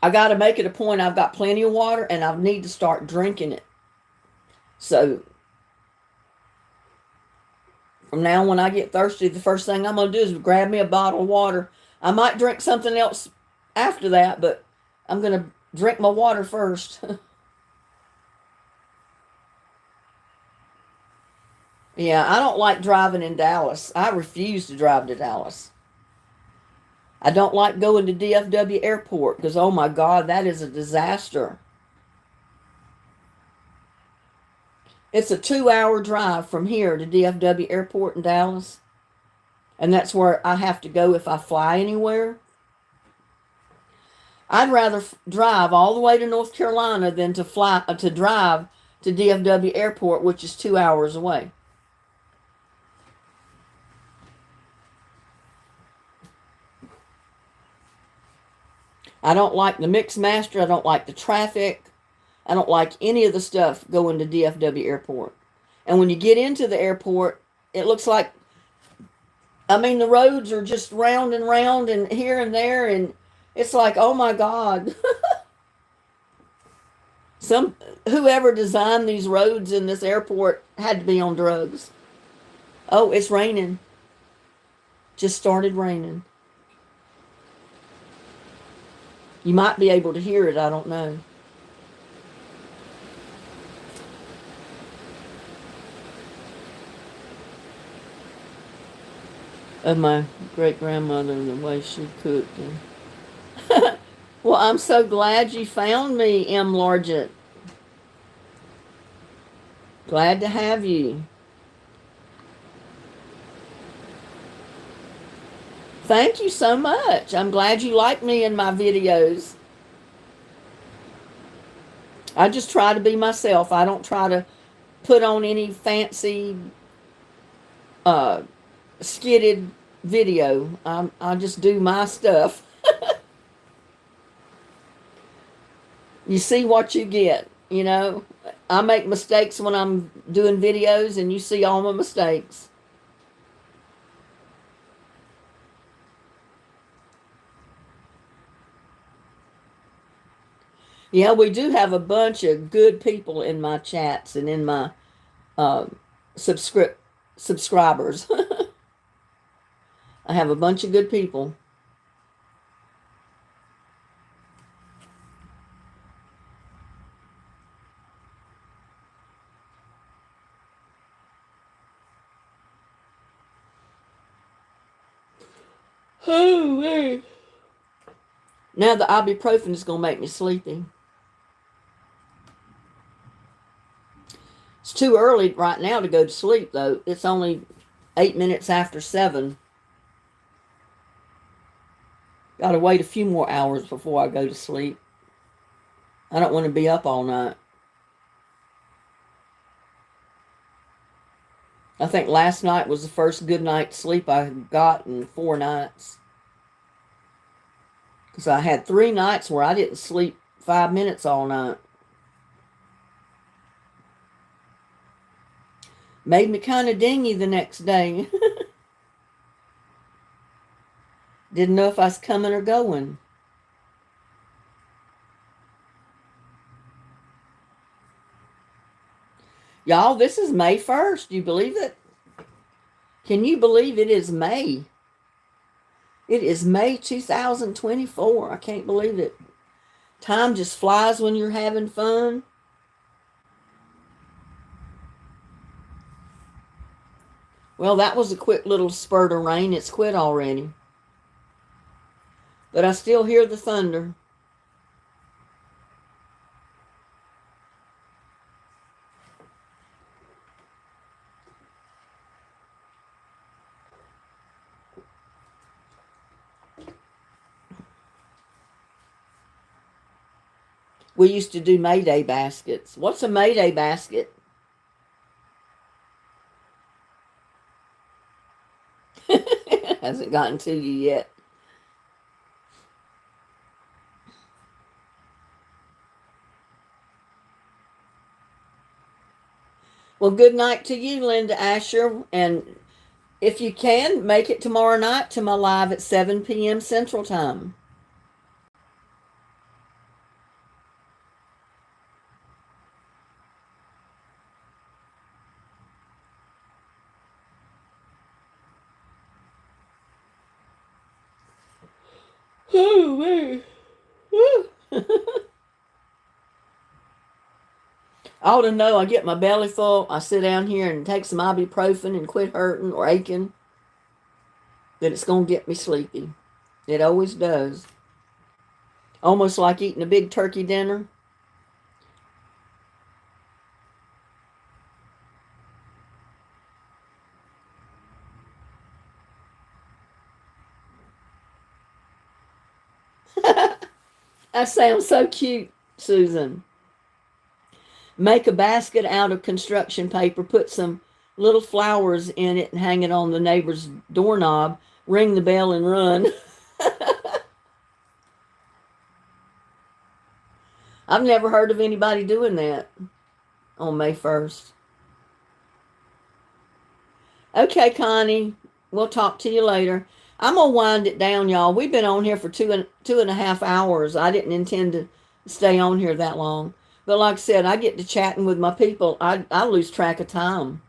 I got to make it a point. I've got plenty of water and I need to start drinking it. So from now on, when I get thirsty, the first thing I'm going to do is grab me a bottle of water. I might drink something else after that, but I'm going to drink my water first. Yeah, I don't like driving in Dallas. I refuse to drive to Dallas. I don't like going to DFW Airport because, oh my God, that is a disaster. It's a 2-hour drive from here to DFW Airport in Dallas. And that's where I have to go if I fly anywhere. I'd rather drive all the way to North Carolina than to drive to DFW Airport, which is 2 hours away. I don't like the mix master. I don't like the traffic. I don't like any of the stuff going to DFW Airport. And when you get into the airport, it looks like, I mean, the roads are just round and here and there. And it's like, oh my God. Whoever designed these roads in this airport had to be on drugs. Oh, it's raining. Just started raining. You might be able to hear it. I don't know. Of my great-grandmother, the way she cooked. Well, I'm so glad you found me, M. Largent. Glad to have you. Thank you so much. I'm glad you like me in my videos. I just try to be myself. I don't try to put on any fancy skidded video. I just do my stuff. You see what you get, you know. I make mistakes when I'm doing videos and you see all my mistakes. Yeah, we do have a bunch of good people in my chats and in my subscribers. I have a bunch of good people. Oh, man. Now the ibuprofen is going to make me sleepy. It's too early right now to go to sleep, though. It's only 8 minutes after 7. Got to wait a few more hours before I go to sleep. I don't want to be up all night. I think last night was the first good night's sleep I got in 4 nights. Because I had 3 nights where I didn't sleep 5 minutes all night. Made me kind of dingy the next day. Didn't know if I was coming or going. Y'all, this is May 1st. Do you believe it? Can you believe it is May? It is May 2024. I can't believe it. Time just flies when you're having fun. Well, that was a quick little spurt of rain. It's quit already. But I still hear the thunder. We used to do Mayday baskets. What's a Mayday basket? Hasn't gotten to you yet. Well, good night to you, Linda Asher. And if you can, make it tomorrow night to my live at 7 p.m. Central Time. Oh, man. I ought to know I get my belly full. I sit down here and take some ibuprofen and quit hurting or aching. That it's going to get me sleepy. It always does. Almost like eating a big turkey dinner. That sounds so cute, Susan. Make a basket out of construction paper, put some little flowers in it and hang it on the neighbor's doorknob, ring the bell and run. I've never heard of anybody doing that on May 1st. Okay, Connie, we'll talk to you later. I'm going to wind it down, y'all. We've been on here for two and a half hours. I didn't intend to stay on here that long. But like I said, I get to chatting with my people. I lose track of time.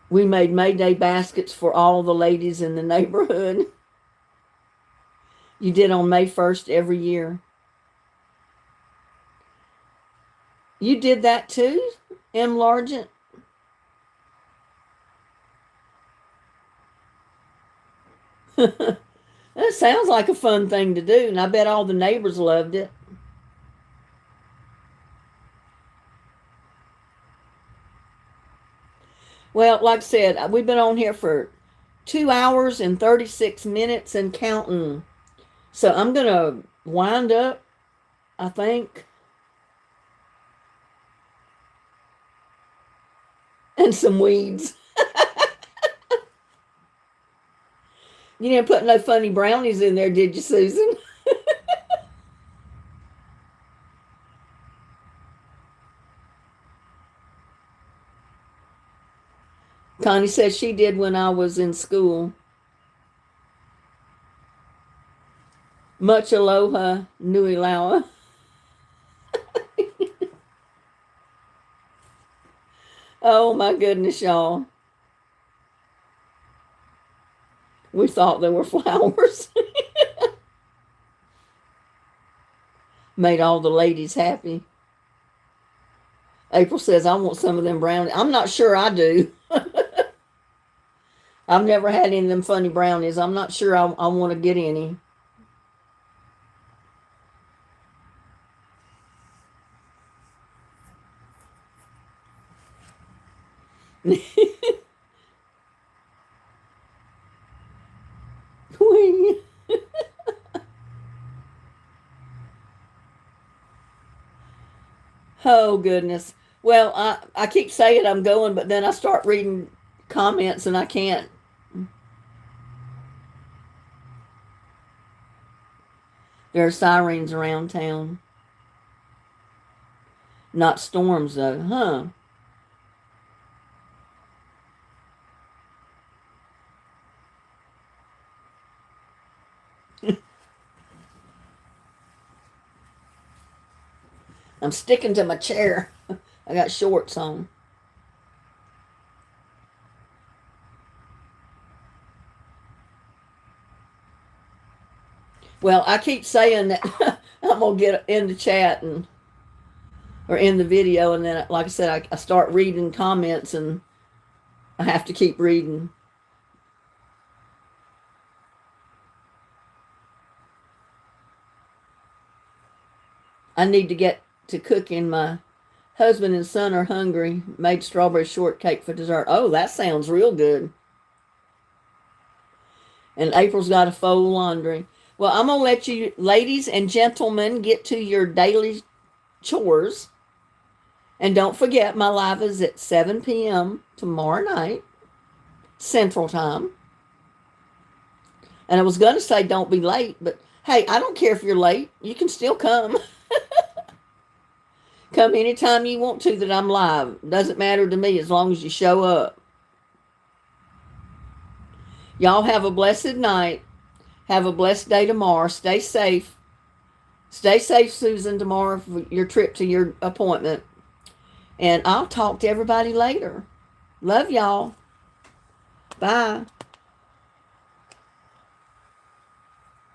We made Mayday baskets for all the ladies in the neighborhood. You did on May 1st every year. You did that too, M. Largent? That sounds like a fun thing to do, and I bet all the neighbors loved it. Well, like I said, we've been on here for 2 hours and 36 minutes and counting. So I'm going to wind up, I think. And some weeds. You didn't put no funny brownies in there, did you, Susan? Connie says she did when I was in school. Much aloha, nui lawa. Oh my goodness, y'all. We thought they were flowers. Made all the ladies happy. April says, I want some of them brownies. I'm not sure I do. I've never had any of them funny brownies. I'm not sure I want to get any. Oh, goodness. Well, I keep saying I'm going, but then I start reading comments and I can't. There are sirens around town. Not storms, though, huh? I'm sticking to my chair. I got shorts on. Well, I keep saying that I'm going to get in the chat or in the video, and then, like I said, I start reading comments, and I have to keep reading. I need to get to cooking. My husband and son are hungry. Made strawberry shortcake for dessert. Oh, that sounds real good. And April's got to fold laundry. Well, I'm going to let you, ladies and gentlemen, get to your daily chores. And don't forget, my live is at 7 p.m. tomorrow night, Central Time. And I was going to say don't be late, but hey, I don't care if you're late. You can still come. Come anytime you want to that I'm live. Doesn't matter to me as long as you show up. Y'all have a blessed night. Have a blessed day tomorrow. Stay safe. Stay safe, Susan, tomorrow for your trip to your appointment. And I'll talk to everybody later. Love y'all. Bye.